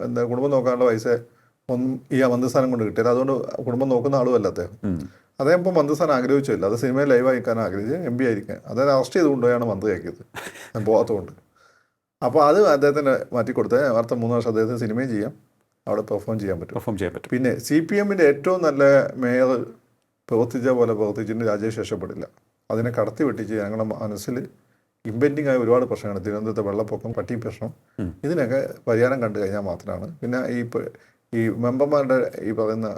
എന്താ കുടുംബം നോക്കാനുള്ള പൈസ ഒന്നും ഈ മന്ത്രിസ്ഥാനം കൊണ്ട് കിട്ടിയത്. അതുകൊണ്ട് കുടുംബം നോക്കുന്ന ആളുമല്ല അദ്ദേഹം. അദ്ദേഹം ഇപ്പോൾ മന്ത്രിസ്ഥാനം ആഗ്രഹിച്ചില്ല, അത് സിനിമയിൽ ലൈവ് ആയിക്കാൻ ആഗ്രഹിച്ച് MP ആയിരിക്കാൻ. അദ്ദേഹം അറസ്റ്റ് ചെയ്തുകൊണ്ടാണ് മന്ത്രിയാക്കിയത്, പോകാത്തതുകൊണ്ട്. അപ്പോൾ അത് അദ്ദേഹത്തിന് മാറ്റിക്കൊടുത്തത് അടുത്ത 3 വർഷം അദ്ദേഹത്തിന് സിനിമയും ചെയ്യാം, അവിടെ പെർഫോം ചെയ്യാൻ പറ്റും. പിന്നെ CPM-ന്റെ ഏറ്റവും നല്ല മേയർ പ്രവർത്തിച്ച പോലെ പ്രവർത്തിച്ചിട്ട് രാജേഷ് രക്ഷപ്പെടില്ല. അതിനെ കടത്തി വെട്ടിച്ച് ഞങ്ങളുടെ മനസ്സിൽ ഇമ്പെൻഡിങ് ആയ ഒരുപാട് പ്രശ്നമാണ്. തിരുവനന്തപുരത്തെ വെള്ളപ്പൊക്കം, പട്ടി പ്രശ്നം, ഇതിനൊക്കെ പരിഹാരം കണ്ടു കഴിഞ്ഞാൽ മാത്രമാണ്. പിന്നെ ഈ മെമ്പർമാരുടെ ഈ പറയുന്ന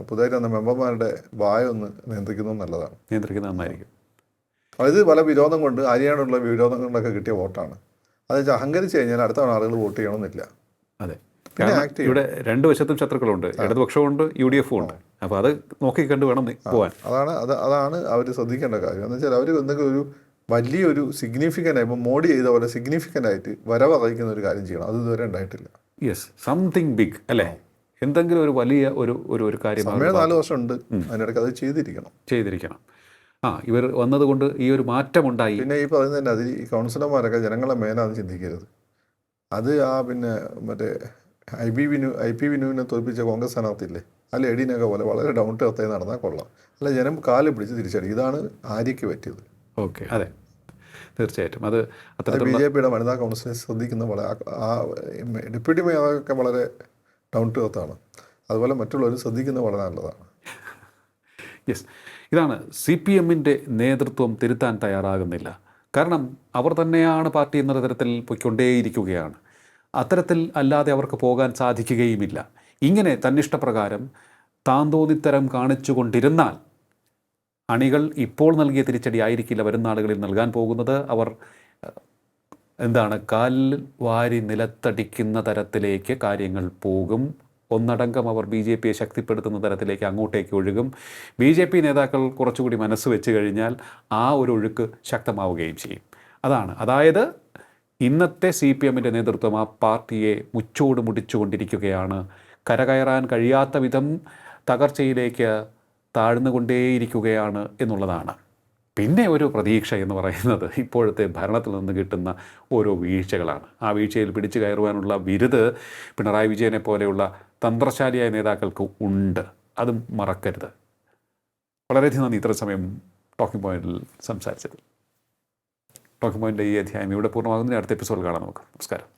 പുതിയതായിട്ട് വന്ന മെമ്പർമാരുടെ വായ ഒന്ന് നിയന്ത്രിക്കുന്നത് നന്നായിരിക്കും. അത് പല വിരോധം കൊണ്ട് ഹരിയാനയുള്ള വിരോധം കൊണ്ടൊക്കെ കിട്ടിയ വോട്ടാണ്. അത് വെച്ചാൽ അഹങ്കരിച്ച് കഴിഞ്ഞാൽ അടുത്ത ആളുകൾ വോട്ട് ചെയ്യണമെന്നില്ല. അതെ, ഇവിടെ രണ്ട് വശത്തും ശത്രുക്കളുണ്ട്, ഇടതുപക്ഷമുണ്ട്, UDF ഉണ്ട്. അപ്പോൾ അത് നോക്കിക്കണ്ട് വേണം പോകാൻ. അതാണ് അവർ ശ്രദ്ധിക്കേണ്ട കാര്യം. എന്ന് വെച്ചാൽ അവർ എന്തെങ്കിലും ഒരു വലിയൊരു സിഗ്നിഫിക്കൻ്റ് ആയി, ഇപ്പോൾ മോഡി ചെയ്ത പോലെ സിഗ്നിഫിക്കൻ്റ് ആയിട്ട് വരവറിയിക്കുന്ന ഒരു കാര്യം ചെയ്യണം. അത് ഇതുവരെ ഉണ്ടായിട്ടില്ല. യെസ്, സംതിങ് ബിഗ് അല്ലേ, എന്തെങ്കിലും ഒരു വലിയ ഒരു കാര്യം. 4 വർഷം ഉണ്ട്, അതിനിടയ്ക്ക് അത് ചെയ്തിരിക്കണം. ഇവർ വന്നതുകൊണ്ട് ഈ ഒരു മാറ്റമുണ്ടായി. പിന്നെ ഈ പറയുന്നത് തന്നെ അത് ഈ കൗൺസിലർമാരൊക്കെ ജനങ്ങളെ മേലാന്ന് ചിന്തിക്കരുത്. അത് പിന്നെ മറ്റേ IP വിനുവിനെ തോൽപ്പിച്ച കോൺഗ്രസ് സ്ഥാനാർത്ഥിയില്ലേ, അല്ല എടീനൊക്കെ പോലെ വളരെ ഡൗൺ ടു എർത്തായി നടന്നാൽ കൊള്ളാം. അല്ല ജനം കാല് പിടിച്ച് തിരിച്ചടി. ഇതാണ് ആര്യയ്ക്ക് പറ്റിയത്. ഓക്കെ, അതെ, തീർച്ചയായിട്ടും. അത് BJP-യുടെ വനിതാ കൗൺസിലെ ശ്രദ്ധിക്കുന്ന വളരെ ഡെപ്യൂട്ടി മേയറൊക്കെ വളരെ ഡൗൺ ടു എർത്താണ്. അതുപോലെ മറ്റുള്ളവർ ശ്രദ്ധിക്കുന്നത് വളരെ നല്ലതാണ്. യെസ്, ഇതാണ് CPM-ന്റെ നേതൃത്വം തിരുത്താൻ തയ്യാറാകുന്നില്ല. കാരണം അവർ തന്നെയാണ് പാർട്ടി എന്ന തരത്തിൽ പൊയ്ക്കൊണ്ടേയിരിക്കുകയാണ്. അത്തരത്തിൽ അല്ലാതെ അവർക്ക് പോകാൻ സാധിക്കുകയുമില്ല. ഇങ്ങനെ തന്നിഷ്ടപ്രകാരം താന്തോന്നിത്തരം കാണിച്ചുകൊണ്ടിരുന്നാൽ അണികൾ ഇപ്പോൾ നൽകിയ തിരിച്ചടി ആയിരിക്കില്ല വരും നാളുകളിൽ നൽകാൻ പോകുന്നത്. അവർ കാലിൽ വാരി നിലത്തടിക്കുന്ന തരത്തിലേക്ക് കാര്യങ്ങൾ പോകും. ഒന്നടങ്കം അവർ BJP-യെ ശക്തിപ്പെടുത്തുന്ന തരത്തിലേക്ക് അങ്ങോട്ടേക്ക് ഒഴുകും. BJP നേതാക്കൾ കുറച്ചുകൂടി മനസ്സ് വെച്ച് കഴിഞ്ഞാൽ ആ ഒരു ഒഴുക്ക് ശക്തമാവുകയും ചെയ്യും. അതായത് ഇന്നത്തെ CPM-ന്റെ നേതൃത്വം ആ പാർട്ടിയെ മുച്ചോട് മുടിച്ചുകൊണ്ടിരിക്കുകയാണ്. കരകയറാൻ കഴിയാത്ത വിധം തകർച്ചയിലേക്ക് താഴ്ന്നുകൊണ്ടേയിരിക്കുകയാണ് എന്നുള്ളതാണ്. പിന്നെ ഒരു പ്രതീക്ഷ എന്ന് പറയുന്നത് ഇപ്പോഴത്തെ ഭരണത്തിൽ നിന്ന് കിട്ടുന്ന ഓരോ വീഴ്ചകളാണ്. ആ വീഴ്ചയിൽ പിടിച്ചു കയറുവാനുള്ള വിരുത് പിണറായി വിജയനെ പോലെയുള്ള തന്ത്രശാലിയായ നേതാക്കൾക്ക് ഉണ്ട്. അതും മറക്കരുത്. വളരെയധികം നന്ദി ഇത്ര സമയം ടോക്കിംഗ് പോയിന്റിൽ സംസാരിച്ചത്. ടോക്കിംഗ് പോയിന്റിൻ്റെ ഈ അധ്യായം ഇവിടെ പൂർണ്ണമാകുന്നതിന് അടുത്ത എപ്പിസോഡ് കാണാം നമുക്ക്. നമസ്കാരം.